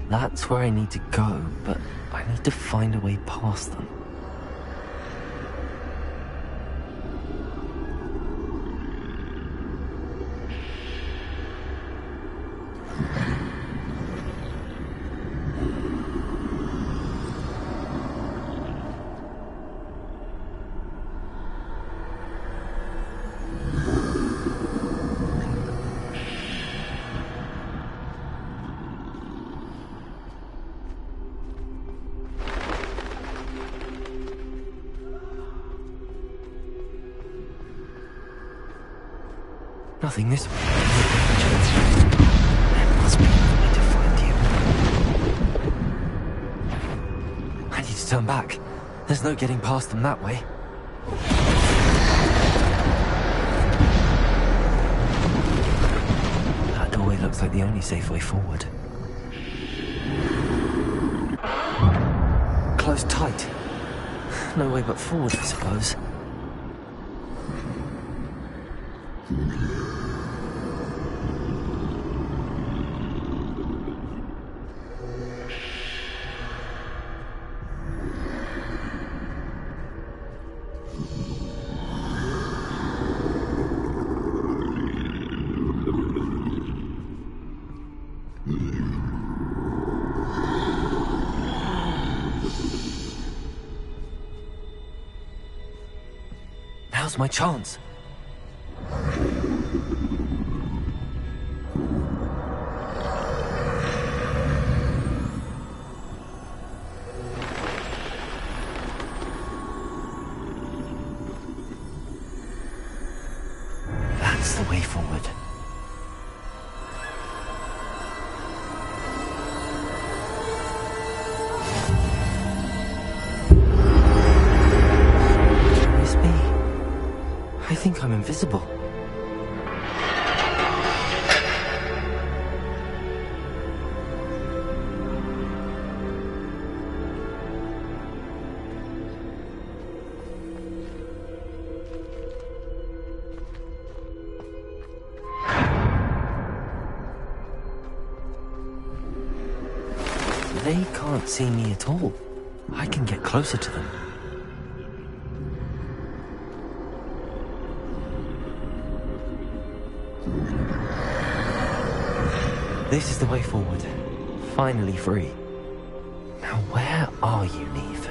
That's where I need to go, but I need to find a way past them. Nothing this way. There must be another way to find you. I need to turn back. There's no getting past them that way. That doorway looks like the only safe way forward. Closed tight. No way but forward, I suppose. Now's my chance. That's the way forward. Can this be? I think I'm invisible. They can't see me at all. I can get closer to them. This is the way forward. Finally free. Now where are you, Neve?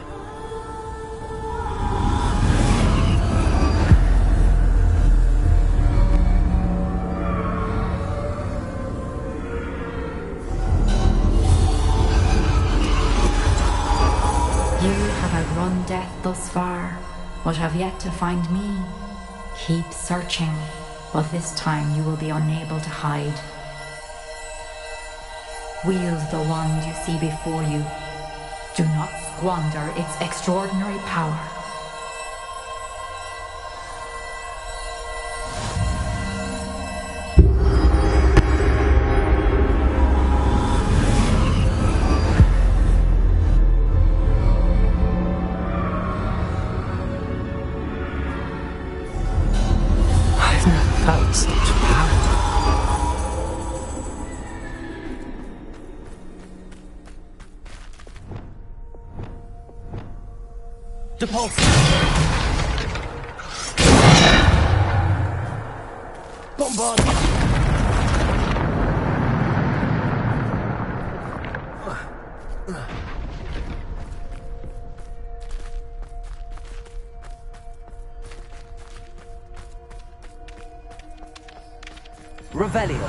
You have outrun death thus far, but have yet to find me. Keep searching, but this time you will be unable to hide. Wield the wand you see before you. Do not squander its extraordinary power. I've never felt such power. Depulse! Bombard! Revelio.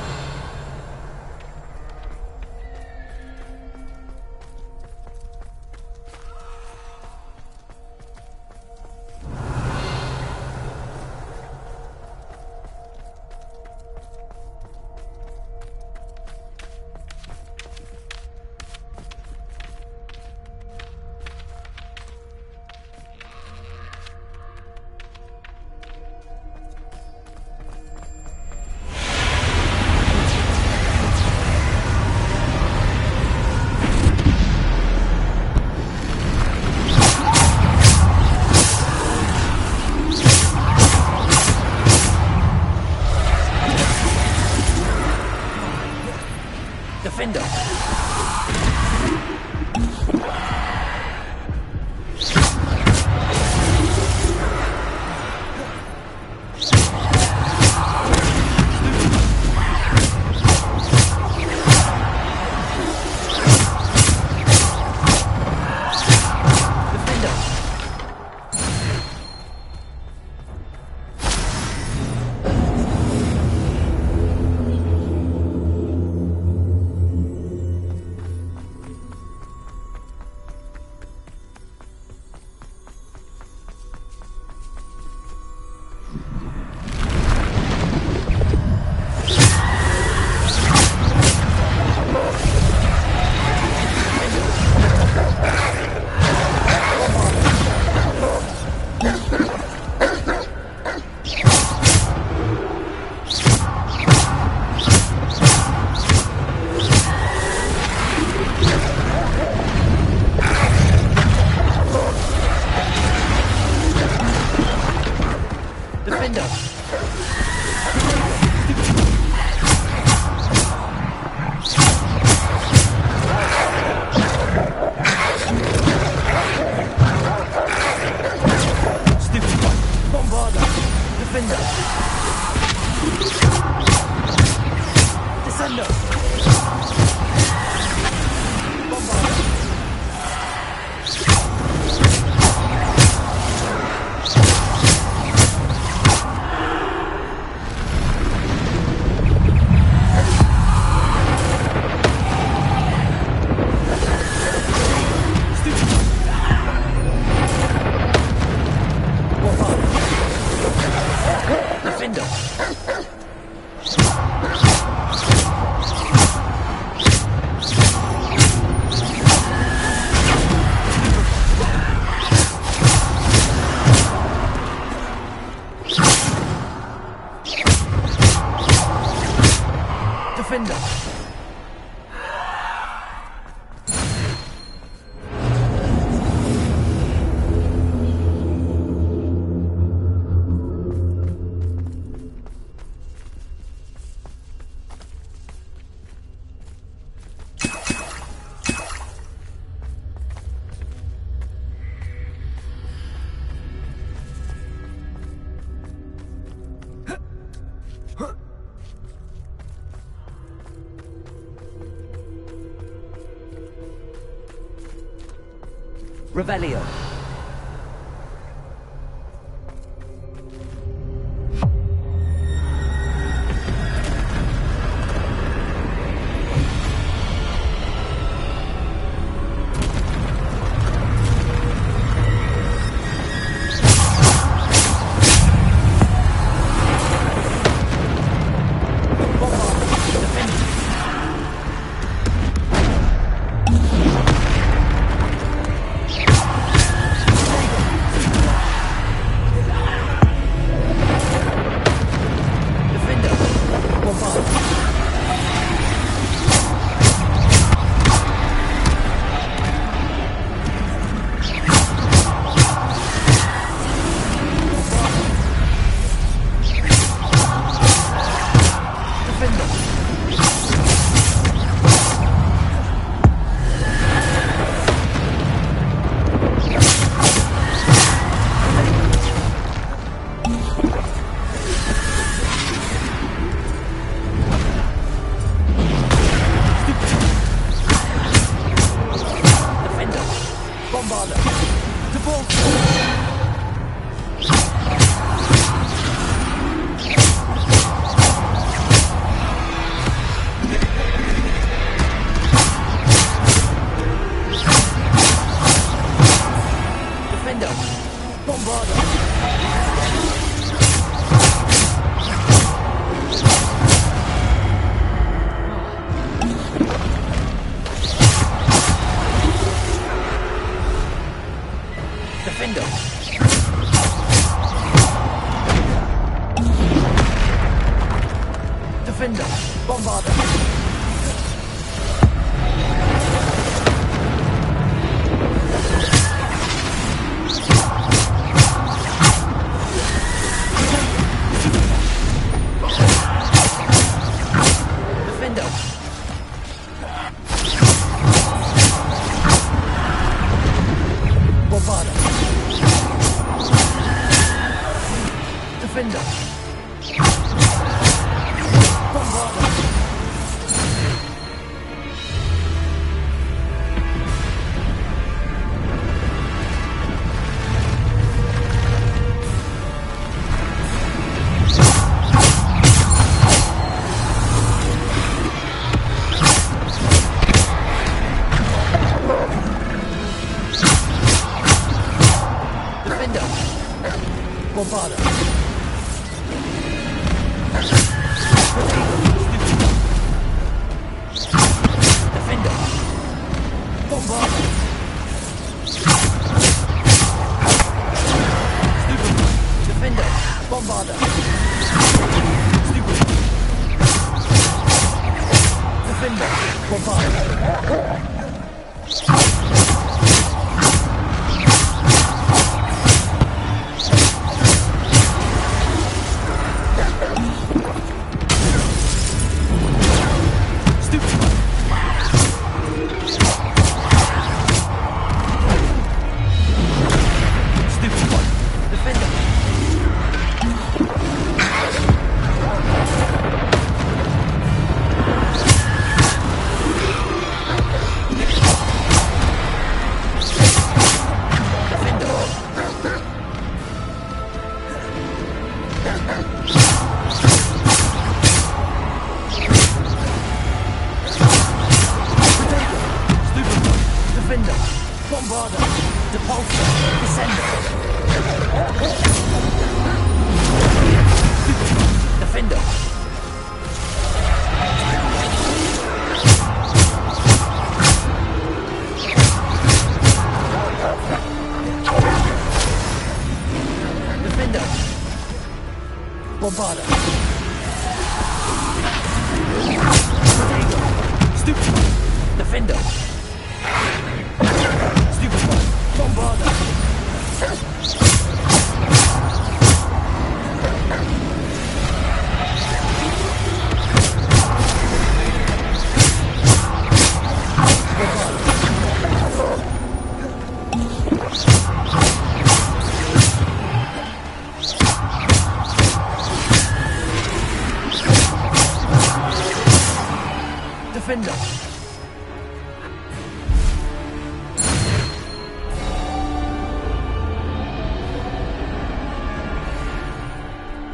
Revelio.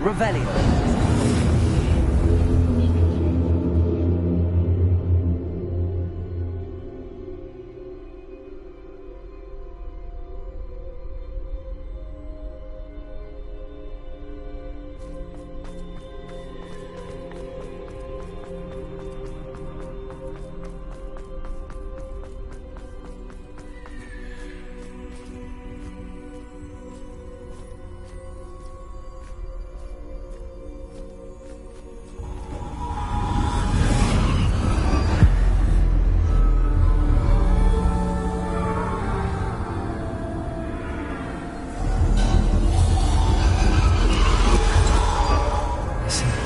Revelio.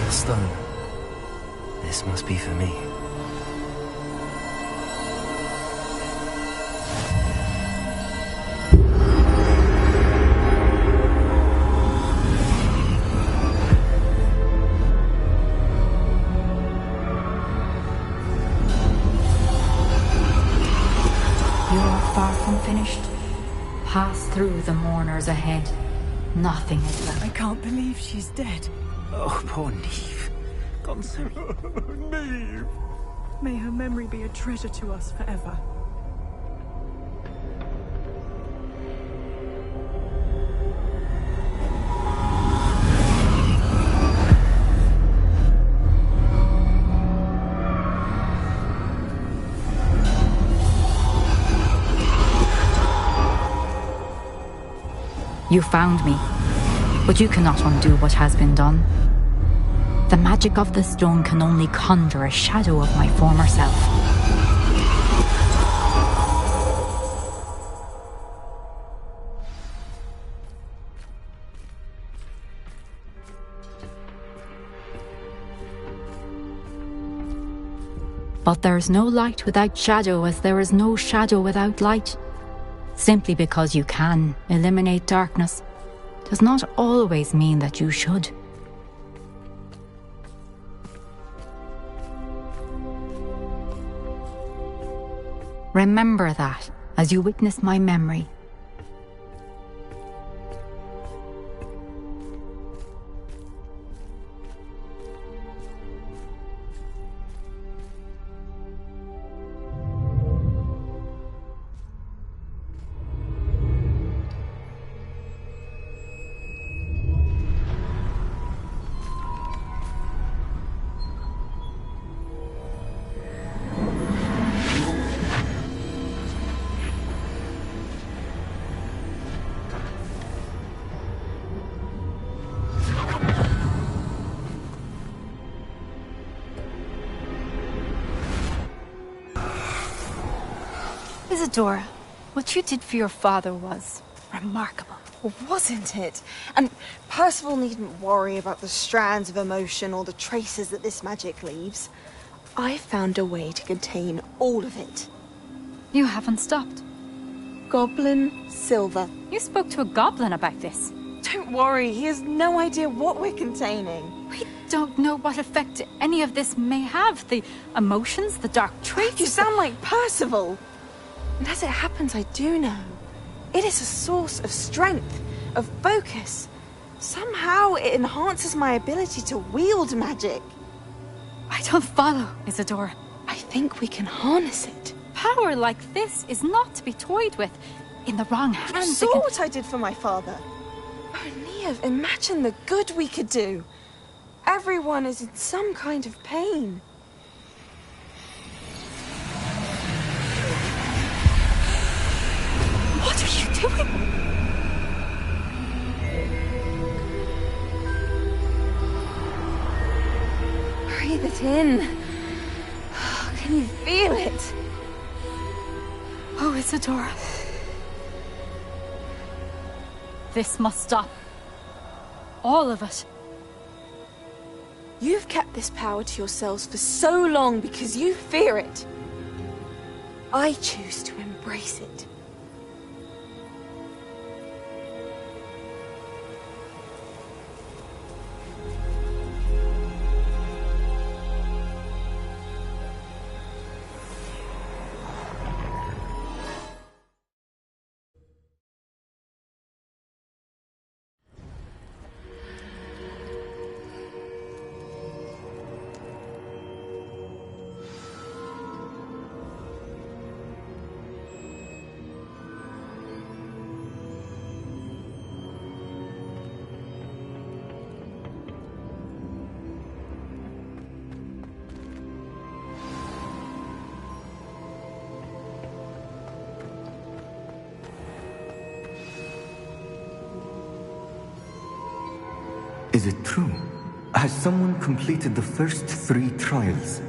Stone. This must be for me. You are far from finished. Pass through the mourners ahead. Nothing is left. I can't believe she's dead. Oh, poor Neve. Gone so... Neve! May her memory be a treasure to us forever. You found me, but you cannot undo what has been done. The magic of the stone can only conjure a shadow of my former self. But there is no light without shadow, as there is no shadow without light. Simply because you can eliminate darkness does not always mean that you should. Remember that as you witness my memory. Isadora, what you did for your father was remarkable. Wasn't it? And Percival needn't worry about the strands of emotion or the traces that this magic leaves. I found a way to contain all of it. You haven't stopped. Goblin Silver. You spoke to a goblin about this. Don't worry, he has no idea what we're containing. We don't know what effect any of this may have. The emotions, the dark traits. You sound like Percival. And as it happens, I do know. It is a source of strength, of focus. Somehow it enhances my ability to wield magic. I don't follow, Isadora. I think we can harness it. Power like this is not to be toyed with. In the wrong hands, you saw what I did for my father. Oh, Neve, imagine the good we could do. Everyone is in some kind of pain. What are you doing? Breathe it in. Can you feel it? Oh, Isadora. This must stop. All of it. You've kept this power to yourselves for so long because you fear it. I choose to embrace it. Is it true? Has someone completed the first 3 trials?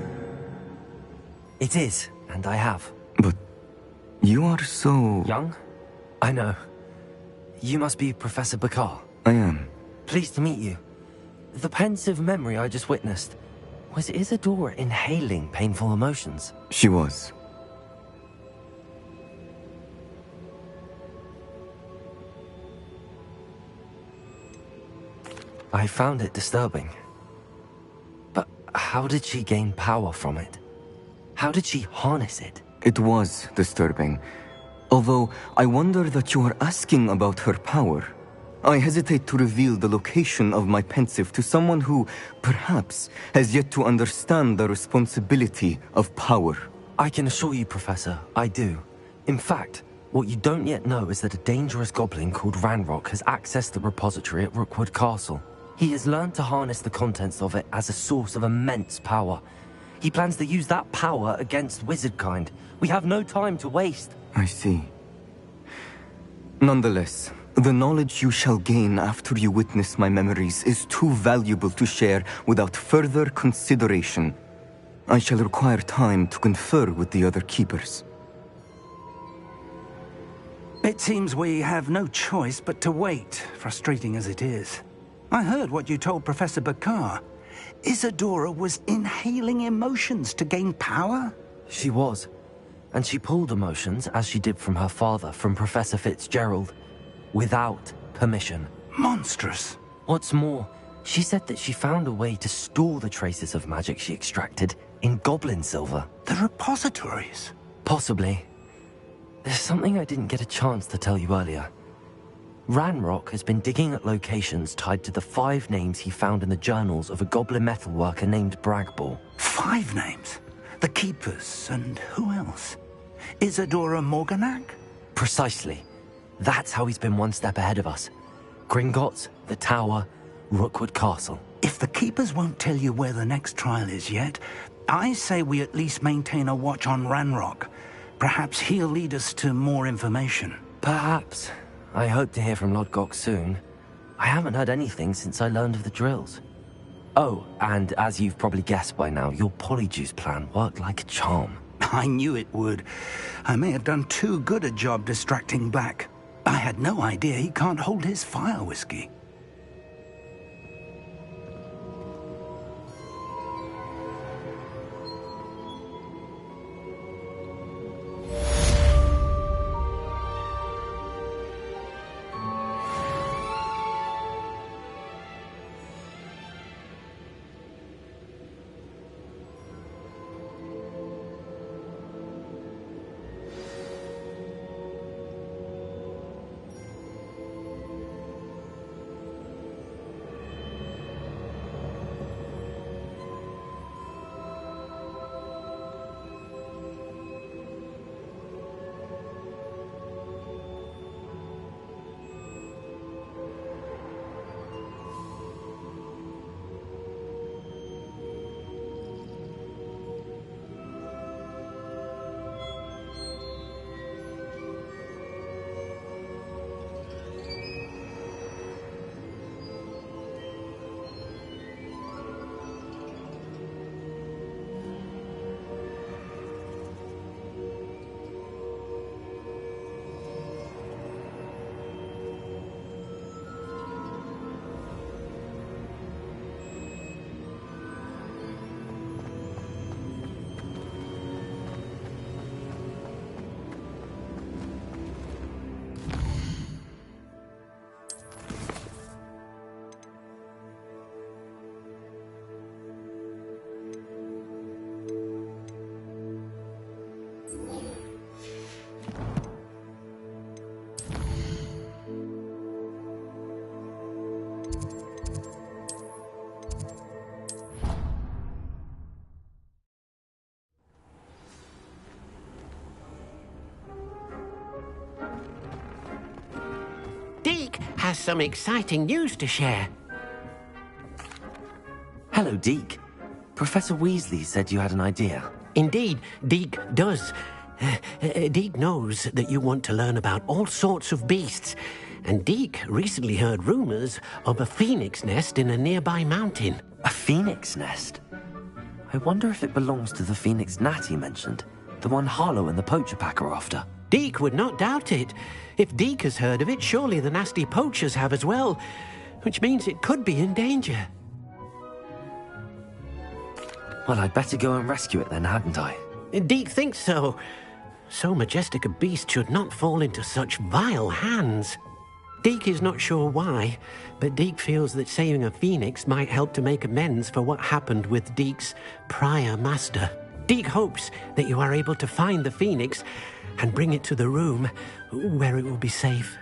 It is, and I have. But you are so... young? I know. You must be Professor Bakar. I am. Pleased to meet you. The pensive memory I just witnessed, was Isadora inhaling painful emotions? She was. I found it disturbing. But how did she gain power from it? How did she harness it? It was disturbing. Although, I wonder that you are asking about her power. I hesitate to reveal the location of my pensive to someone who, perhaps, has yet to understand the responsibility of power. I can assure you, Professor, I do. In fact, what you don't yet know is that a dangerous goblin called Ranrock has accessed the repository at Rookwood Castle. He has learned to harness the contents of it as a source of immense power. He plans to use that power against wizardkind. We have no time to waste. I see. Nonetheless, the knowledge you shall gain after you witness my memories is too valuable to share without further consideration. I shall require time to confer with the other keepers. It seems we have no choice but to wait, frustrating as it is. I heard what you told Professor Bakar. Isadora was inhaling emotions to gain power? She was. And she pulled emotions, as she did from her father, from Professor Fitzgerald, without permission. Monstrous. What's more, she said that she found a way to store the traces of magic she extracted in goblin silver. The repositories? Possibly. There's something I didn't get a chance to tell you earlier. Ranrock has been digging at locations tied to the 5 names he found in the journals of a goblin metalworker named Bragball. 5 names? The Keepers, and who else? Isadora Morganac? Precisely. That's how he's been one step ahead of us. Gringotts, the Tower, Rookwood Castle. If the Keepers won't tell you where the next trial is yet, I say we at least maintain a watch on Ranrock. Perhaps he'll lead us to more information. Perhaps. I hope to hear from Lodgok soon. I haven't heard anything since I learned of the drills. Oh, and as you've probably guessed by now, your polyjuice plan worked like a charm. I knew it would. I may have done too good a job distracting Black. I had no idea he can't hold his fire whiskey. Deke has some exciting news to share. Hello, Deke. Professor Weasley said you had an idea. Indeed, Deke does. Deke knows that you want to learn about all sorts of beasts, And Deke recently heard rumors of a phoenix nest in a nearby mountain. A phoenix nest? I wonder if it belongs to the phoenix Natty mentioned. The one Harlow and the poacher pack are after. Deke would not doubt it. If Deke has heard of it, surely the nasty poachers have as well. Which means it could be in danger. Well, I'd better go and rescue it then, hadn't I? Deke thinks so. So majestic a beast should not fall into such vile hands. Deke is not sure why, but Deke feels that saving a phoenix might help to make amends for what happened with Deke's prior master. Deke hopes that you are able to find the phoenix and bring it to the room where it will be safe.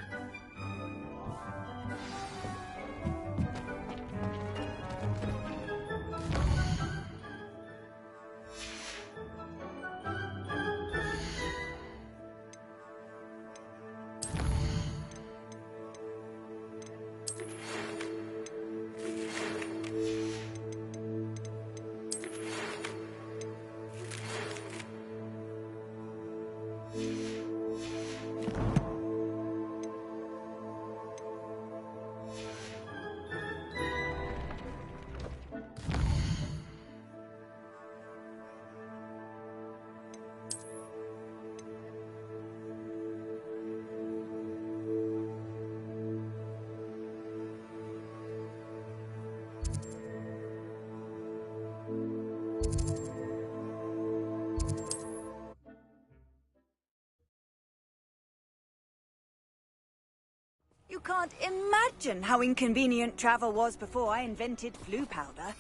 You can't imagine how inconvenient travel was before I invented flu powder.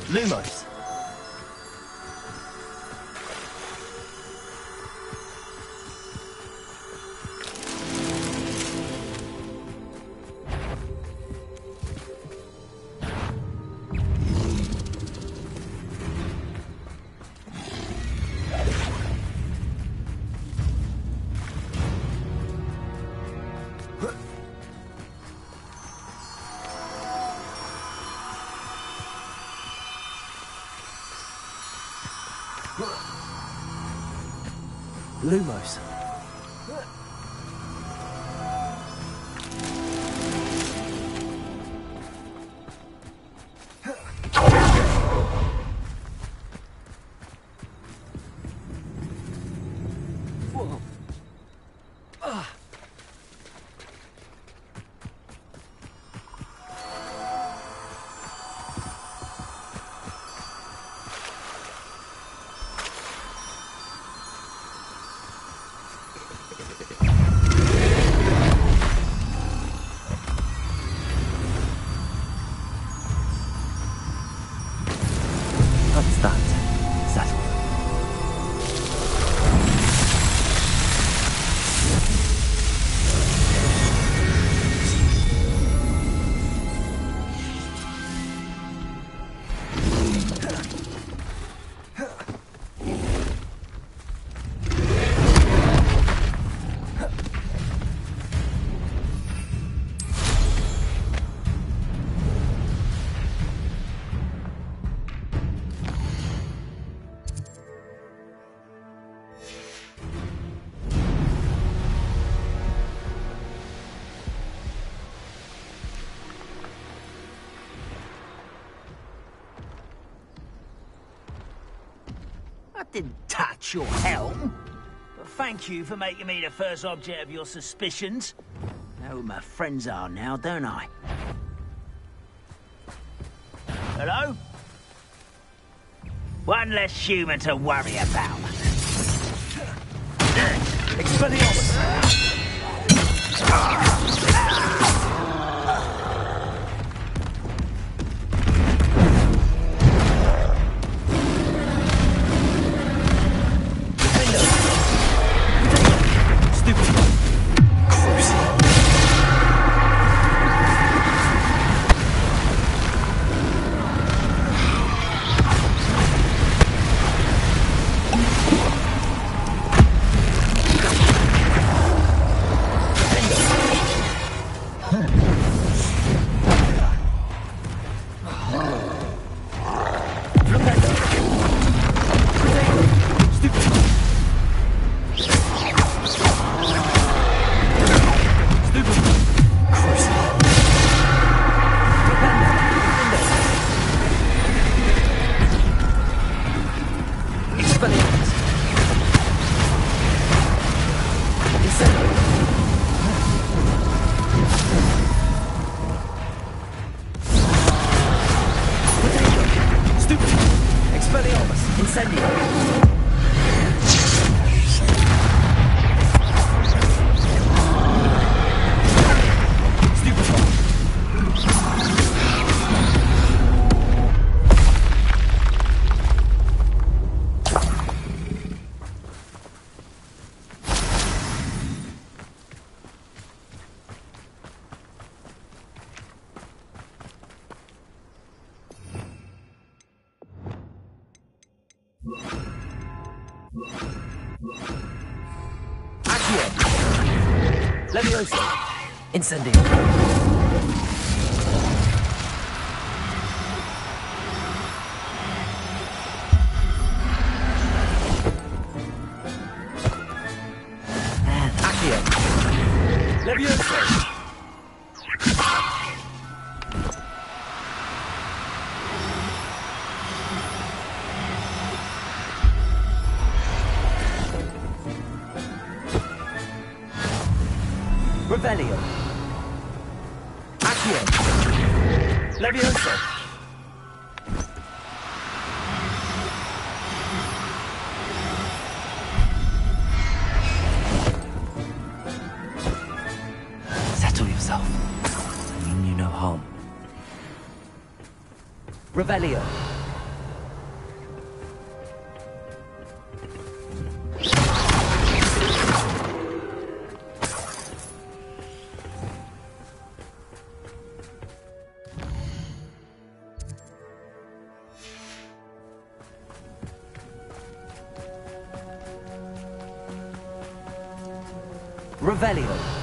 Lumos. Lumos. Whoa. Perhaps that settles. I didn't touch your helm. But thank you for making me the first object of your suspicions. Know who my friends are now, don't I? Hello? One less human to worry about. Expelliarmus! Leviosa! Incendio! Accio! Leviosa! Revelio. Accio. Leviosa. Settle yourself. I mean you no harm. Revelio. Revelio.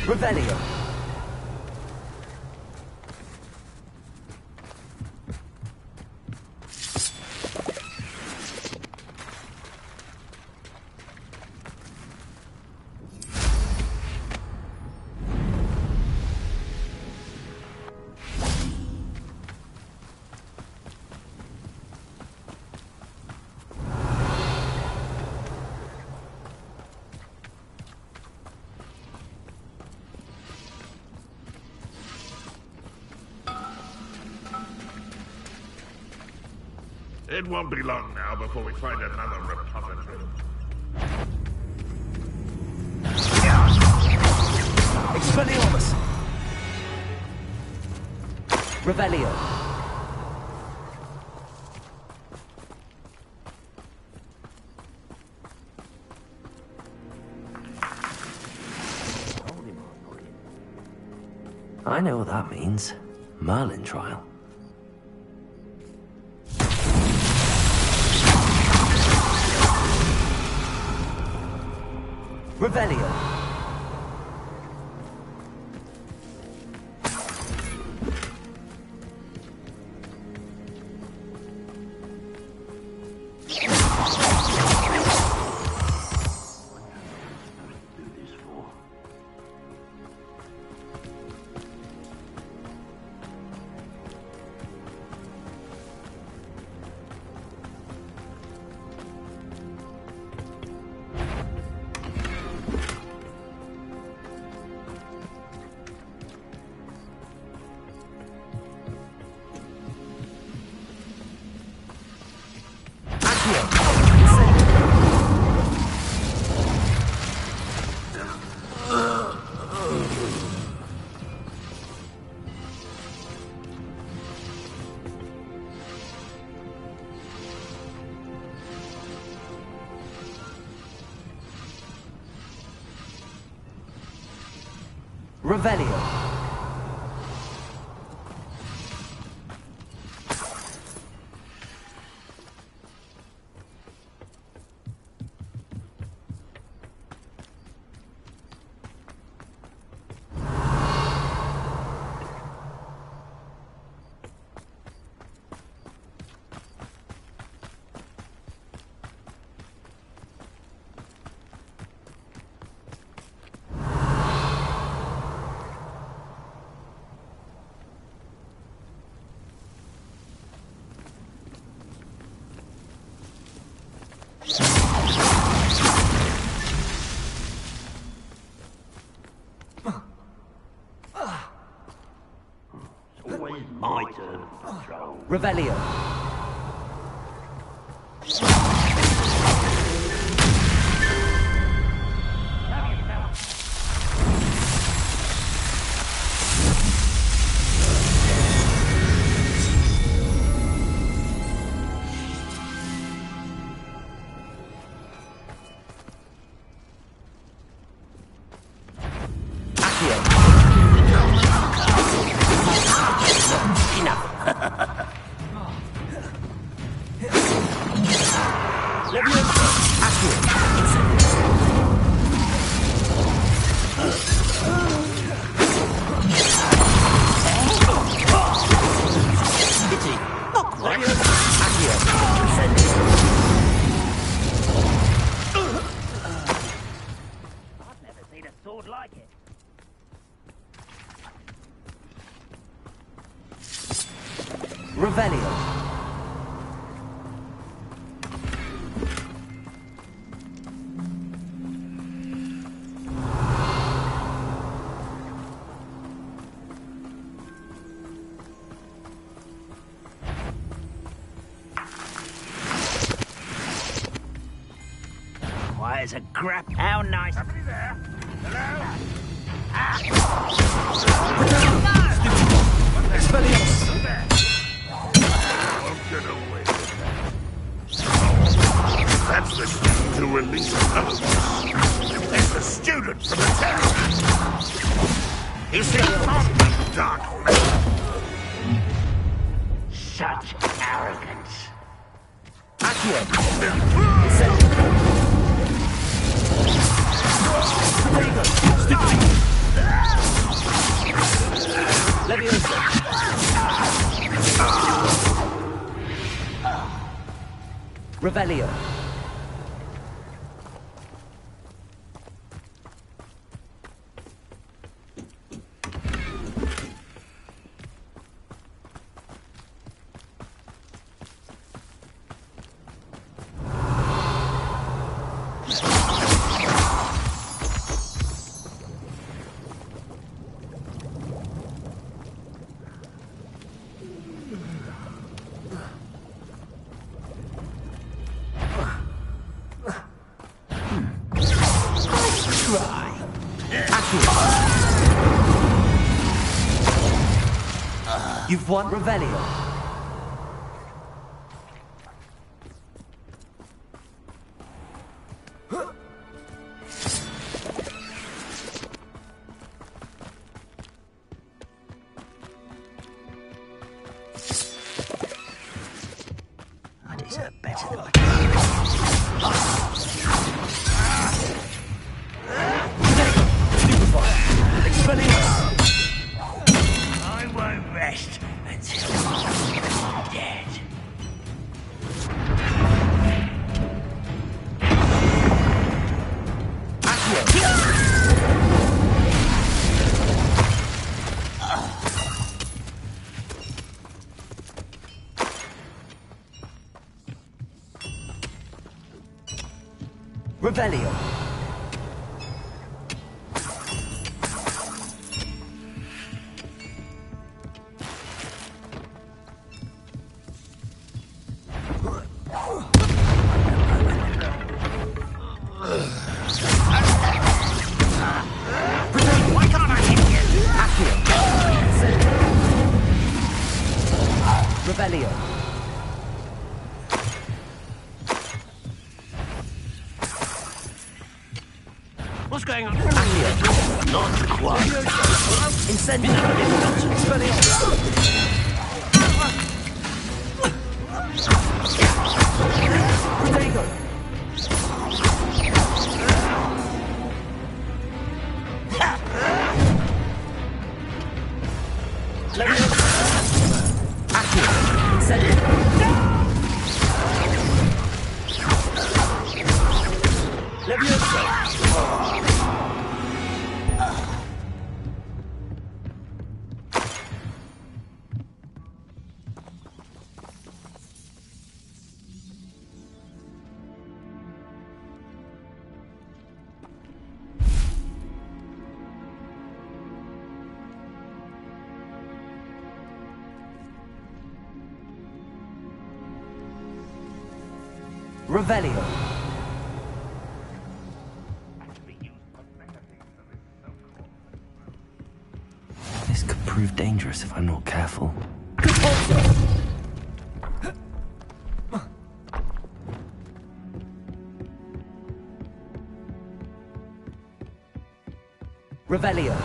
Revelio. It won't be long now before we find another repository. Expelliarmus! Revelio. I know what that means. Merlin trial. Revelio. Revelio. My turn of control. Revelio. Enough. I've never seen a sword like it. Revelio. Why, it's a crap. How nice. Somebody there? Hello? Get away with that. That's the key to release others. It's the student from the terror. He's the dark man. Such arrogance. Revelio. You've won Revelio. I deserve better than I won't rest until I'm dead. Revelio. Why can't I hit you? Revelio. What's going on? Not quite. Incendio. Revelio. This could prove dangerous if I'm not careful. Revelio.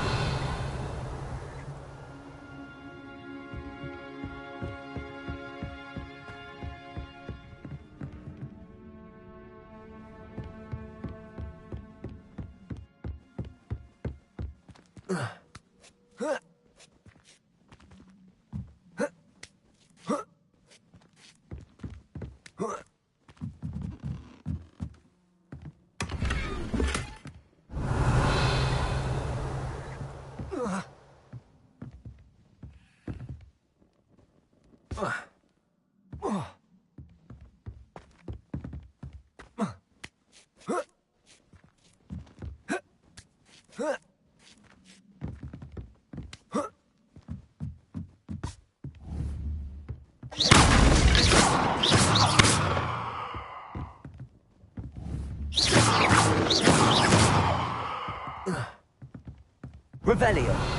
Revelio.